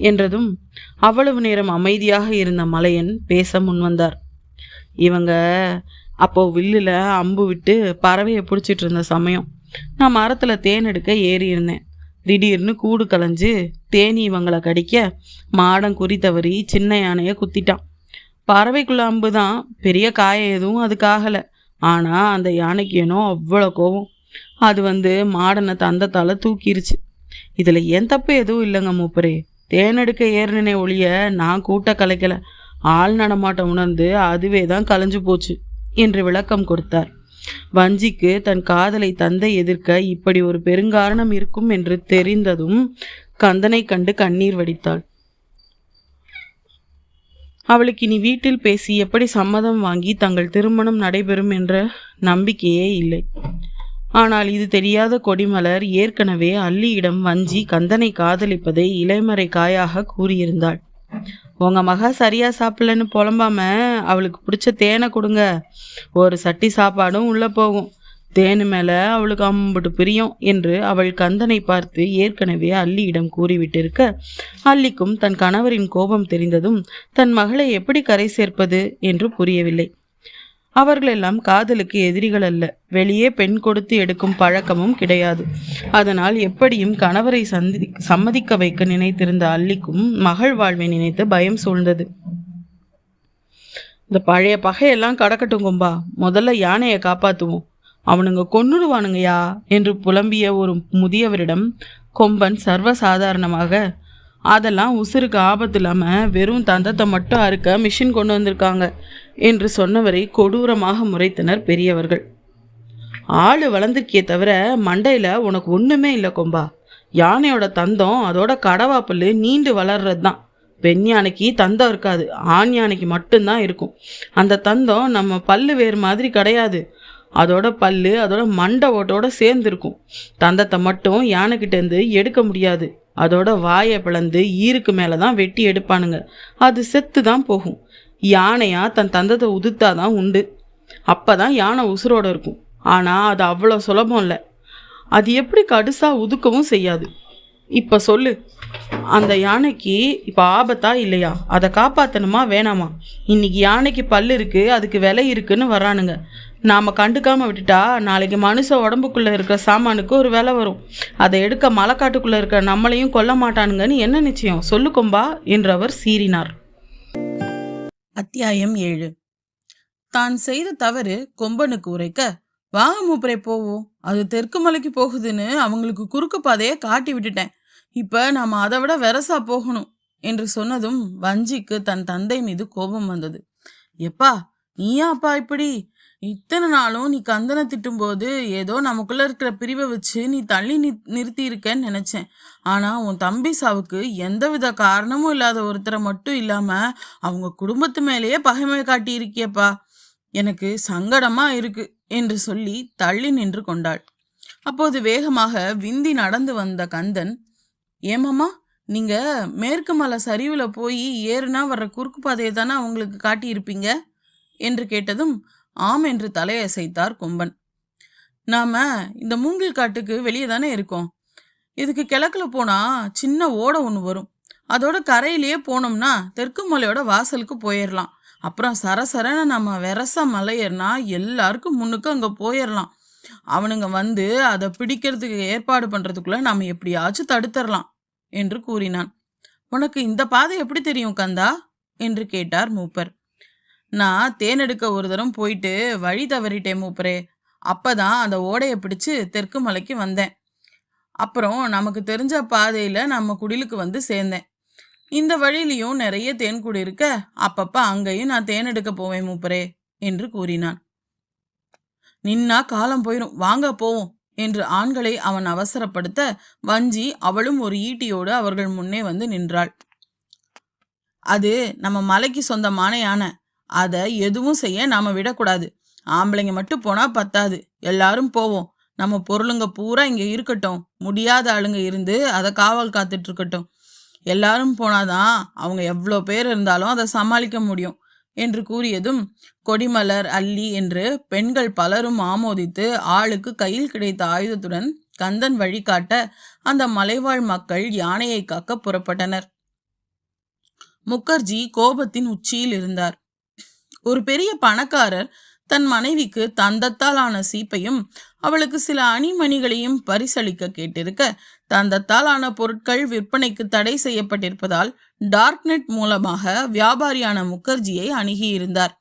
என்றதும் அவ்வளவு நேரம் அமைதியாக இருந்த மலையன் பேச முன்வந்தார். இவங்க அப்போ வில்லில் அம்பு விட்டு பறவையை பிடிச்சிட்டு இருந்த சமயம் நான் மரத்தில் தேன் எடுக்க ஏறி இருந்தேன். திடீர்னு கூடு கலைஞ்சு தேனி இவங்களை கடிக்க மாடம் குறி தவறி சின்ன யானையை குத்திட்டான். பறவைக்குள்ள அம்பு தான், பெரிய காயம் எதுவும் அதுக்கு ஆகலை. ஆனால் அந்த யானைக்கு ஏனோ அவ்வளோ கோவம். அது மாடனை தந்தத்தால் தூக்கிருச்சு. இதில் என் தப்பு எதுவும் இல்லைங்க மூப்பரே. தேனெடுக்க ஏறினே ஒழிய நான் கூட்ட கலைக்கலை. ஆள் நடமாட்டம் உணர்ந்து அதுவே தான் கலைஞ்சு போச்சு என்று விளக்கம் கொடுத்தார். வஞ்சிக்கு தன் காதலை தந்தை எதிர்க்க இப்படி ஒரு பெருங்காரணம் இருக்கும் என்று தெரிந்ததும் கந்தனை கண்டு கண்ணீர் வடித்தாள். அவளுக்கு இனி வீட்டில் பேசி எப்படி சம்மதம் வாங்கி தங்கள் திருமணம் நடைபெறும் என்ற நம்பிக்கையே இல்லை. ஆனால் இது தெரியாத கொடிமலர் ஏற்கனவே அல்லியிடம் வஞ்சி கந்தனை காதலிப்பதை இலைமறை காயாக கூறியிருந்தாள். உங்க மகா சரியா சாப்பிடலன்னு புலம்பாம அவளுக்கு பிடிச்ச தேனை கொடுங்க, ஒரு சட்டி சாப்பாடும் உள்ள போகும். தேனு மேல அவளுக்கு அம்புட்டு பிரியம் என்று அவள் கந்தனை பார்த்து ஏற்கனவே அல்லியிடம் கூறிவிட்டிருக்க, அல்லிக்கும் தன் கணவரின் கோபம் தெரிந்ததும் தன் மகளை எப்படி கரை சேர்ப்பது என்று புரியவில்லை. அவர்களெல்லாம் காதலுக்கு எதிரிகள் அல்ல. வெளியே பெண் கொடுத்து எடுக்கும் பழக்கமும் கிடையாது. அதனால் எப்படியும் கணவரை சம்மதிக்க வைக்க நினைத்திருந்த அல்லிக்கும் மகள் வாழ்வை நினைத்து பயம் சூழ்ந்தது. இந்த பழைய பகையெல்லாம் கடக்கட்டும் கொம்பா, முதல்ல யானையை காப்பாற்றுவோம், அவனுங்க கொன்னுடுவானுங்கயா என்று புலம்பிய ஒரு முதியவரிடம் கொம்பன் சர்வசாதாரணமாக, அதெல்லாம் உசுருக்கு ஆபத்து இல்லாமல் வெறும் தந்தத்தை மட்டும் அறுக்க மிஷின் கொண்டு வந்திருக்காங்க என்று சொன்னவரை கொடூரமாக முறைத்தனர் பெரியவர்கள். ஆளு வளர்ந்துருக்கியே தவிர மண்டையில் உனக்கு ஒன்றுமே இல்லை கொம்பா. யானையோட தந்தம் அதோட கடவாப்பல் நீண்டு வளர்றது தான். பெண் யானைக்கு தந்தம் இருக்காது, ஆண் யானைக்கு மட்டும்தான் இருக்கும். அந்த தந்தம் நம்ம பல்லு வேறு மாதிரி கிடையாது. அதோட பல்லு அதோட மண்டை ஓட்டோட சேர்ந்துருக்கும். தந்தத்தை மட்டும் யானைக்கிட்டேருந்து எடுக்க முடியாது. அதோட வாயை பிளந்து ஈருக்கு மேலே தான் வெட்டி எடுப்பானுங்க. அது செத்து தான் போகும். யானையா தன் தந்தத்தை உதுத்தாதான் உண்டு. அப்பதான் யானை உசுரோட இருக்கும். ஆனால் அது அவ்வளோ சுலபம் இல்லை. அது எப்படி கடுசா உதுக்கவும் செய்யாது. இப்போ சொல்லு, அந்த யானைக்கு இப்போ ஆபத்தா இல்லையா? அதை காப்பாற்றணுமா வேணாமா? இன்னைக்கு யானைக்கு பல்லு இருக்கு, அதுக்கு விலை இருக்குன்னு வரானுங்க. நாம் கண்டுக்காமல் விட்டுட்டா நாளைக்கு மனுஷ உடம்புக்குள்ளே இருக்கிற சாமானுக்கு ஒரு விலை வரும். அதை எடுக்க மலைக்காட்டுக்குள்ளே இருக்கிற நம்மளையும் கொல்ல மாட்டானுங்கன்னு என்ன நிச்சயம்? சொல்லு கொம்பா என்றவர் சீறினார். அத்தியாயம் 7. தான் செய்த தவறு கொம்பனுக்கு உரைக்க, வாங்க மூப்பரை போவோம், அது தெற்கு மலைக்கு போகுதுன்னு அவங்களுக்கு குறுக்கு பாதையை காட்டி விட்டுட்டேன். இப்போ நாம் அதை விட வெரசா போகணும் என்று சொன்னதும் வஞ்சிக்கு தன் தந்தை மீது கோபம் வந்தது. எப்பா, நீயா அப்பா இப்படி? இத்தனை நாளும் நீ கந்தனை திட்டும்போது ஏதோ நமக்குள்ள இருக்கிற பிரிவை வச்சு நீ தள்ளி நிறுத்தி இருக்கேன்னு நினைச்சேன். ஆனா உன் தம்பி சாவுக்கு எந்தவித காரணமும் இல்லாத ஒருத்தரை மட்டும் இல்லாம அவங்க குடும்பத்து மேலேயே பகைமை காட்டி இருக்கியப்பா. எனக்கு சங்கடமா இருக்கு என்று சொல்லி தள்ளி நின்று கொண்டாள். அப்போது வேகமாக விந்தி நடந்து வந்த கந்தன், ஏமாமா, நீங்க மேற்கு மலை சரிவுல போய் ஏறுனா வர்ற குறுக்கு பாதையை தானே அவங்களுக்கு காட்டியிருப்பீங்க என்று கேட்டதும் ஆம் என்று தலையசைத்தார் கொம்பன். நாம இந்த மூங்கில் காட்டுக்கு வெளியே தானே இருக்கோம். இதுக்கு கிழக்குல போனா சின்ன ஓடை ஒன்று வரும். அதோட கரையிலேயே போனோம்னா தெற்கு மலையோட வாசலுக்கு போயிடலாம். அப்புறம் சரசரன நம்ம வெரசா மலை ஏறினா எல்லாருக்கும் முன்னுக்கு அங்க போயிடலாம். அவனுங்க வந்து அதை பிடிக்கிறதுக்கு ஏற்பாடு பண்றதுக்குள்ள நாம எப்படியாச்சும் தடுத்துடலாம் என்று கூறினான். உனக்கு இந்த பாதை எப்படி தெரியும் கந்தா என்று கேட்டார் மூப்பர். நான் தேனெடுக்க ஒரு தரம் போயிட்டு வழி தவறிட்டேன் மூப்பரே. அப்பதான் அந்த ஓடையை பிடிச்சு தெற்கு மலைக்கு வந்தேன். அப்புறம் நமக்கு தெரிஞ்ச பாதையில நம்ம குடிலுக்கு வந்து சேர்ந்தேன். இந்த வழியிலையும் நிறைய தேன்கூடு இருக்க அப்பப்ப அங்கேயும் நான் தேனெடுக்க போவேன் மூப்பரே என்று கூறினான். நின்னா காலம் போயிரும், வாங்க போவோம் என்று ஆண்களை அவன் அவசரப்படுத்த வஞ்சி அவளும் ஒரு ஈட்டியோடு அவர்கள் முன்னே வந்து நின்றாள். அது நம்ம மலைக்கு சொந்தமான யானை. அதை எதுவும் செய்ய நாம விடக்கூடாது. ஆம்பளைங்க மட்டும் போனா பத்தாது, எல்லாரும் போவோம். நம்ம பொருளுங்க பூரா இங்க இருக்கட்டும். முடியாத ஆளுங்க இருந்து அதை காவல் காத்துட்டு இருக்கட்டும். எல்லாரும் போனாதான் அவங்க எவ்வளோ பேர் இருந்தாலும் அதை சமாளிக்க முடியும் என்று கூறியதும் கொடிமலர், அல்லி என்று பெண்கள் பலரும் ஆமோதித்து ஆளுக்கு கையில் கிடைத்த ஆயுதத்துடன் கந்தன் வழிகாட்ட அந்த மலைவாழ் மக்கள் யானையை காக்க புறப்பட்டனர். முகர்ஜி கோபத்தின் உச்சியில் இருந்தார். ஒரு பெரிய பணக்காரர் தன் மனைவிக்கு தந்தத்தால் ஆன சீப்பையும் அவளுக்கு சில அணிமணிகளையும் பரிசளிக்க கேட்டிருக்க, தந்தத்தால் ஆன பொருட்கள் விற்பனைக்கு தடை செய்யப்பட்டிருப்பதால் டார்க்நெட் மூலமாக வியாபாரியான முகர்ஜியை அணுகியிருந்தார்.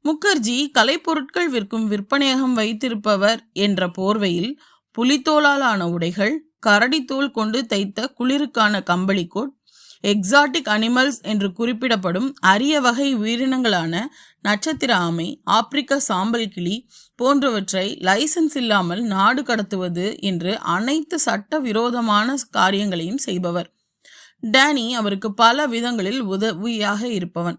முகர்ஜி கலைப்பொருட்கள் விற்கும் விற்பனையகம் வைத்திருப்பவர் என்ற போர்வையில் புலித்தோலால் ஆன உடைகள், கரடித்தோல் கொண்டு தைத்த குளிருக்கான கம்பளிக்கோட், எக்ஸாட்டிக் அனிமல்ஸ் என்று குறிப்பிடப்படும் அரிய வகை உயிரினங்களான நட்சத்திர ஆமை, ஆப்பிரிக்க சாம்பல் கிளி போன்றவற்றை லைசன்ஸ் இல்லாமல் நாடு கடத்துவது என்று அனைத்து சட்ட விரோதமான காரியங்களையும் செய்பவர். டேனி அவருக்கு பல விதங்களில் உதவியாக இருப்பவன்.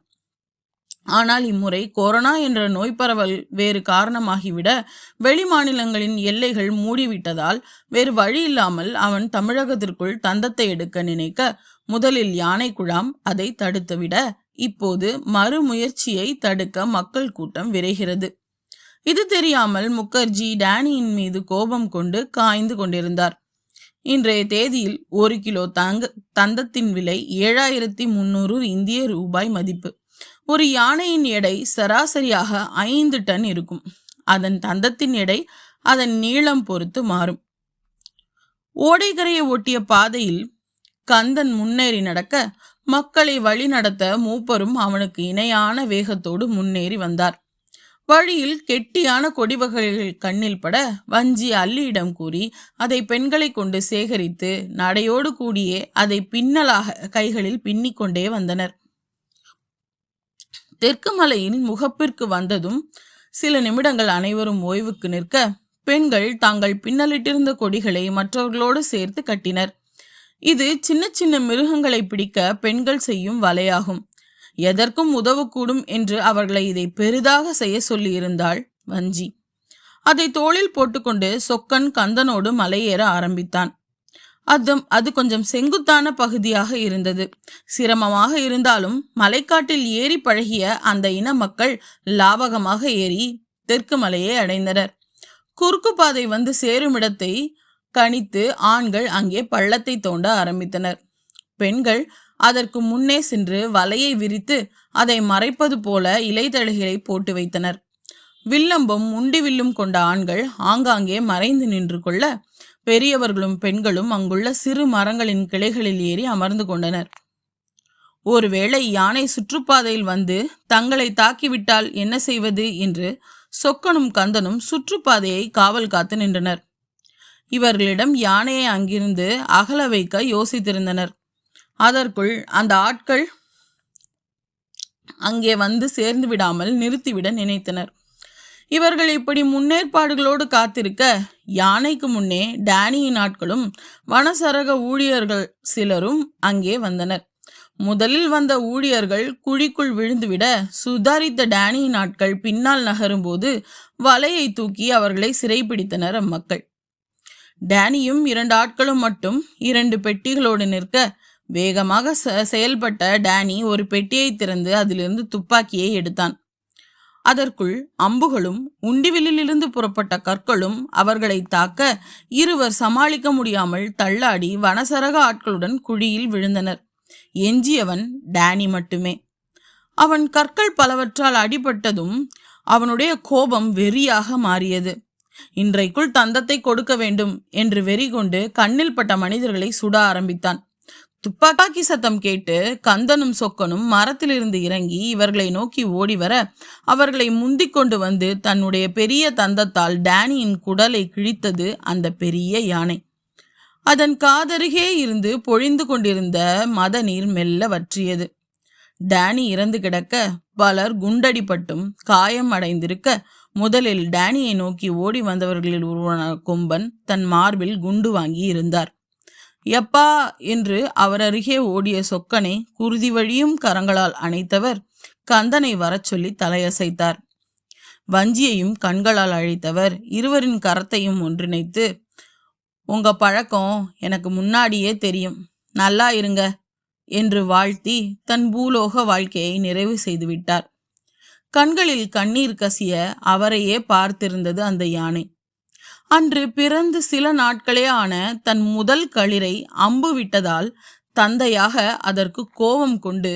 ஆனால் இம்முறை கொரோனா என்ற நோய் பரவல் வேறு காரணமாகிவிட வெளி மாநிலங்களின் எல்லைகள் மூடிவிட்டதால் வேறு வழி இல்லாமல் அவன் தமிழகத்திற்குள் தந்தத்தை எடுக்க நினைக்க முதலில் யானை குழாம் அதை தடுத்துவிட இப்போது மறுமுயற்சியை தடுக்க மக்கள் கூட்டம் விரைகிறது. இது தெரியாமல் முகர்ஜி டேனியின் மீது கோபம் கொண்டு காய்ந்து கொண்டிருந்தார். இன்றைய தேதியில் 1 கிலோ தந்தத்தின் விலை 7300 இந்திய ரூபாய் மதிப்பு. ஒரு யானையின் எடை சராசரியாக 5 டன் இருக்கும். அதன் தந்தத்தின் எடை அதன் நீளம் பொறுத்து மாறும். ஓடைக்கரையை ஒட்டிய பாதையில் கந்தன் முன்னேறி நடக்க மக்களை வழி நடத்த மூப்பரும் அவனுக்கு இணையான வேகத்தோடு முன்னேறி வந்தார். வழியில் கெட்டியான கொடிவகைகள் கண்ணில் பட வஞ்சி அல்லியிடம் கூறி அதை பெண்களை கொண்டு சேகரித்து நடையோடு கூடியே அதை பின்னலாக கைகளில் பின்னிக்கொண்டே வந்தனர். தெற்கு மலையின் முகப்பிற்கு வந்ததும் சில நிமிடங்கள் அனைவரும் ஓய்வுக்கு நிற்க பெண்கள் தாங்கள் பின்னலிட்டிருந்த கொடிகளை மற்றவர்களோடு சேர்த்து கட்டினர். இது சின்ன சின்ன மிருகங்களை பிடிக்க பெண்கள் செய்யும் வலையாகும். எதற்கும் உதவக்கூடும் என்று அவர்களை இதை பெரிதாக செய்ய சொல்லியிருந்தாள் வஞ்சி. அதை தோளில் போட்டுக்கொண்டு சொக்கன் கந்தனோடு மலையேற ஆரம்பித்தான். அது கொஞ்சம் செங்குத்தான பகுதியாக இருந்தது. சிரமமாக இருந்தாலும் மலைக்காட்டில் ஏறி பழகிய அந்த இன மக்கள் லாவகமாக ஏறி தெற்கு மலையை அடைந்தனர். குறுக்கு பாதை வந்து சேரும் இடத்தை கணித்து ஆண்கள் அங்கே பள்ளத்தை தோண்ட ஆரம்பித்தனர். பெண்கள் அதற்கு முன்னே சென்று வலையை விரித்து அதை மறைப்பது போல இலைத்தழைகளை போட்டு வைத்தனர். வில்லம்பும் உண்டி வில்லும் கொண்ட ஆண்கள் ஆங்காங்கே மறைந்து நின்று கொள்ள பெரியவர்களும் பெண்களும் அங்குள்ள சிறு மரங்களின் கிளைகளில் ஏறி அமர்ந்து கொண்டனர். ஒருவேளை யானை சுற்றுப்பாதையில் வந்து தங்களை தாக்கிவிட்டால் என்ன செய்வது என்று சொக்கனும் கந்தனும் சுற்றுப்பாதையை காவல் காத்து நின்றனர். இவர்களிடம் யானையை அங்கிருந்து அகல வைக்க யோசித்திருந்தனர். அதற்குள் அந்த ஆட்கள் அங்கே வந்து சேர்ந்து விடாமல் நிறுத்திவிட நினைத்தனர். இவர்கள் இப்படி முன்னேற்பாடுகளோடு காத்திருக்க யானைக்கு முன்னே டேனியின் ஆட்களும் வனசரக ஊழியர்கள் சிலரும் அங்கே வந்தனர். முதலில் வந்த ஊழியர்கள் குழிக்குள் விழுந்துவிட சுதாரித்த டேனியின் ஆட்கள் பின்னால் நகரும்போது வலையை தூக்கி அவர்களை சிறைப்பிடித்தனர் அம்மக்கள். டேனியும் 2 ஆட்களும் மட்டும் 2 பெட்டிகளோடு நிற்க வேகமாக செயல்பட்ட டேனி ஒரு பெட்டியை திறந்து அதிலிருந்து துப்பாக்கியை எடுத்தான். அதற்குள் அம்புகளும் உண்டிவிலிருந்து புறப்பட்ட கற்களும் அவர்களை தாக்க இருவர் சமாளிக்க முடியாமல் தள்ளாடி வனசரக ஆட்களுடன் குழியில் விழுந்தனர். எஞ்சியவன் டேனி மட்டுமே. அவன் கற்கள் பலவற்றால் அடிபட்டதும் அவனுடைய கோபம் வெறியாக மாறியது. இன்றைக்குள் தந்தத்தை கொடுக்க வேண்டும் என்று வெறி கொண்டு கண்ணில் பட்ட மனிதர்களை சுட ஆரம்பித்தான். துப்பாக்கி சத்தம் கேட்டு கந்தனும் சொக்கனும் மரத்திலிருந்து இறங்கி இவர்களை நோக்கி ஓடி வர அவர்களை முந்திக் கொண்டு வந்து தன்னுடைய பெரிய தந்தத்தால் டேனியின் குடலை கிழித்தது அந்த பெரிய யானை. அதன் காதருகே இருந்து பொழிந்து கொண்டிருந்த மத நீர் மெல்ல வற்றியது. டேனி இறந்து கிடக்க பலர் குண்டடிப்பட்டும் காயம் அடைந்திருக்க முதலில் டேனியை நோக்கி ஓடி வந்தவர்களில் ஒருவனான கொம்பன் தன் மார்பில் குண்டு வாங்கி இருந்தார். எப்பா என்று அவர் அருகே ஓடிய சொக்கனை குருதி வழியும் கரங்களால் அணைத்தவர் கந்தனை வரச் சொல்லி தலையசைத்தார். வஞ்சியையும் கண்களால் அழைத்தவர் இருவரின் கரத்தையும் ஒன்றிணைத்து, உங்க பழக்கம் எனக்கு முன்னாடியே தெரியும், நல்லா இருங்க என்று வாழ்த்தி தன் பூலோக வாழ்க்கையை நிறைவு செய்துவிட்டார். கண்களில் கண்ணீர் கசிய அவரையே பார்த்திருந்தது அந்த யானை. அன்று பிறந்து சில நாட்களே ஆன தன் முதல் களிரை அம்பு விட்டதால் தந்தையாக அதற்கு கோபம் கொண்டு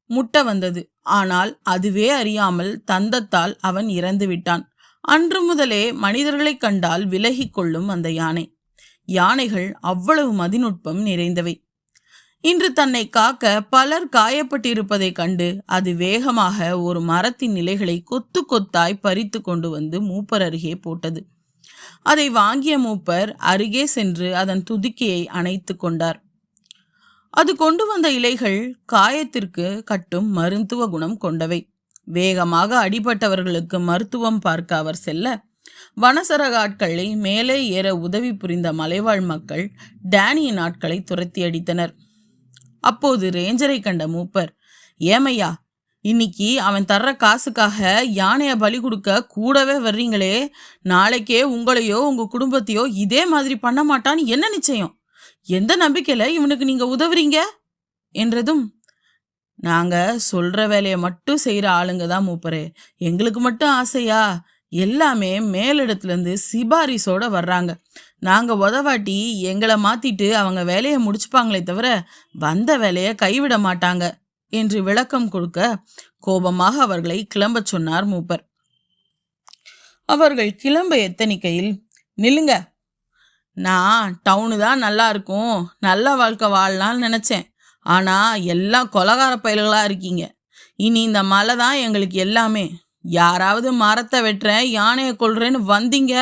முட்ட வந்தது. ஆனால் அதுவே அறியாமல் தந்தத்தால் அவன் இறந்து விட்டான். அன்று முதலே மனிதர்களை கண்டால் விலகி கொள்ளும் அந்த யானை. யானைகள் அவ்வளவு மதிநுட்பம் நிறைந்தவை. இன்று தன்னை காக்க பலர் காயப்பட்டிருப்பதை கண்டு அது வேகமாக ஒரு மரத்தின் இலைகளை கொத்து கொத்தாய் பறித்து கொண்டு வந்து மூப்பர் அருகே போட்டது. அதை வாங்கிய மூப்பர் அருகே சென்று அதன் துதிக்கையை அணைத்து கொண்டார். அது கொண்டு வந்த இலைகள் காயத்திற்கு கட்டும் மருத்துவ குணம் கொண்டவை. வேகமாக அடிபட்டவர்களுக்கு மருத்துவம் பார்க்க அவர் செல்ல வனசரக ஆட்களை மேலே ஏற உதவி புரிந்த மலைவாழ் மக்கள் டேனியின் ஆட்களை துரத்தி அடித்தனர். அப்போது ரேஞ்சரை கண்ட மூப்பர், ஏமையா, இன்னைக்கு அவன் தர்ற காசுக்காக யானைய பலி கொடுக்க கூடவே வர்றீங்களே, நாளைக்கே உங்களையோ உங்க குடும்பத்தையோ இதே மாதிரி பண்ண மாட்டான்னு என்ன நிச்சயம்? எந்த நம்பிக்கையில இவனுக்கு நீங்க உதவுறீங்க என்றதும், நாங்க சொல்ற வேலையை மட்டும் செய்யற ஆளுங்க தான் மூப்பரே, எங்களுக்கு மட்டும் ஆசையா? எல்லாமே மேலிடத்துலேருந்து சிபாரிசோட வர்றாங்க. நாங்க உதவாட்டி எங்களை மாத்திட்டு அவங்க வேலையை முடிச்சுப்பாங்களே தவிர வந்த வேலையை கைவிட மாட்டாங்க என்று விளக்கம் கொடுக்க கோபமாக அவர்களை கிளம்ப சொன்னார் மூப்பர். அவர்கள் கிளம்ப எத்தனிக்கையில், நில்லுங்க, நான் டவுனு தான் நல்லா இருக்கும், நல்ல வாழ்க்கை வாழலாம்னு நினைச்சேன். ஆனா எல்லாம் கொலகார பயல்களா இருக்கீங்க. இனி இந்த மலை தான் எங்களுக்கு எல்லாமே. யாராவது மரத்தை வெட்டுறேன், யானையை கொல்றேன்னு வந்தீங்க,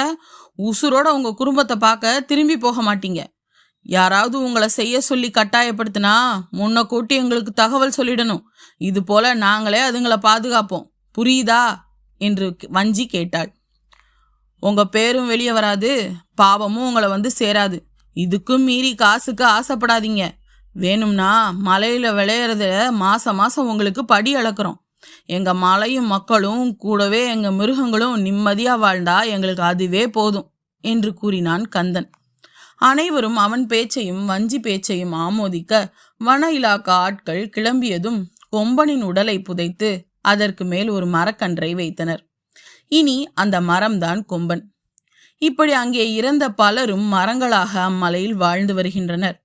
உசுரோட உங்க குடும்பத்தை பார்க்க திரும்பி போக மாட்டீங்க. யாராவது உங்களை செய்ய சொல்லி கட்டாயப்படுத்தினா முன்ன கூட்டி எங்களுக்கு தகவல் சொல்லிடணும். இது போல நாங்களே அதுங்களை பாதுகாப்போம், புரியுதா என்று வஞ்சி கேட்டாள். உங்க பேரும் வெளியே வராது, பாவமும் உங்களை வந்து சேராது. இதுக்கும் மீறி காசுக்கு ஆசைப்படாதீங்க. வேணும்னா மலையில விளையிறத மாசம் மாசம் உங்களுக்கு படி அளக்குறோம். எங்க மலையும் மக்களும் கூடவே எங்க மிருகங்களும் நிம்மதியா வாழ்ந்தா எங்களுக்கு அதுவே போதும் என்று கூறினான் கந்தன். அனைவரும் அவன் பேச்சையும் வஞ்சி பேச்சையும் ஆமோதிக்க வன இலாக்கா ஆட்கள் கிளம்பியதும் கொம்பனின் உடலை புதைத்து அதற்கு மேல் ஒரு மரக்கன்றை வைத்தனர். இனி அந்த மரம்தான் கொம்பன். இப்படி அங்கே இறந்த பலரும் மரங்களாக அம்மலையில் வாழ்ந்து வருகின்றனர்.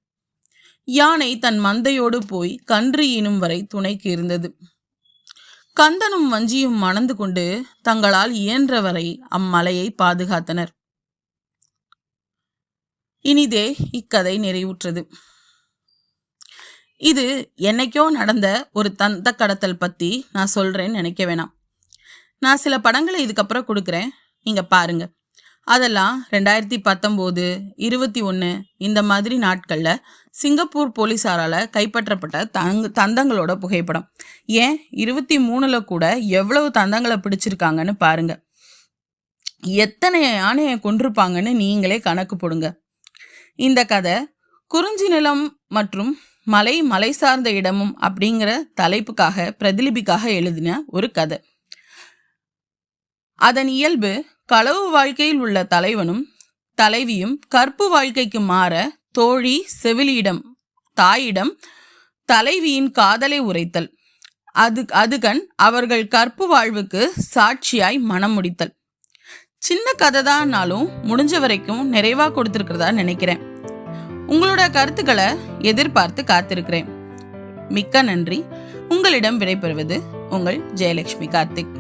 யானை தன் மந்தையோடு போய் கன்று ஈனும் வரை துணைக்கு இருந்தது. கந்தனும் வஞ்சியும் மணந்து கொண்டு தங்களால் இயன்றவரை அம்மலையை பாதுகாத்தனர். இனிதே இக்கதை நிறைவுற்றது. இது என்னைக்கோ நடந்த ஒரு தந்த கடத்தல் பத்தி நான் சொல்றேன்னு நினைக்க வேணாம். நான் சில படங்களை இதுக்கப்புறம் கொடுக்குறேன், நீங்க பாருங்க. அதெல்லாம் 2019, 21 இந்த மாதிரி நாட்களில் சிங்கப்பூர் போலீஸாரால் கைப்பற்றப்பட்ட தந்தங்களோட புகைப்படம். ஏன் 23 கூட எவ்வளவு தந்தங்களை பிடிச்சிருக்காங்கன்னு பாருங்க. எத்தனை யானையை கொண்டிருப்பாங்கன்னு நீங்களே கணக்கு போடுங்க. இந்த கதை குறிஞ்சி நிலம் மற்றும் மலை சார்ந்த இடமும் அப்படிங்கிற தலைப்புக்காக பிரதிலிபிக்காக எழுதின ஒரு கதை. அதன் இயல்பு களவு வாழ்க்கையில் உள்ள தலைவனும் தலைவியும் கற்பு வாழ்க்கைக்கு மாற தோழி செவிலியிடம் தாயிடம் தலைவியின் காதலை உரைத்தல், அதுகண் அவர்கள் கற்பு வாழ்வுக்கு சாட்சியாய் மனம் முடித்தல். சின்ன கதை தான்னாலும் முடிஞ்ச வரைக்கும் நிறைவா கொடுத்திருக்கிறதா நினைக்கிறேன். உங்களோட கருத்துக்களை எதிர்பார்த்து காத்திருக்கிறேன். மிக்க நன்றி. உங்களிடம் விடைபெறுவது உங்கள் ஜெயலட்சுமி கார்த்திக்.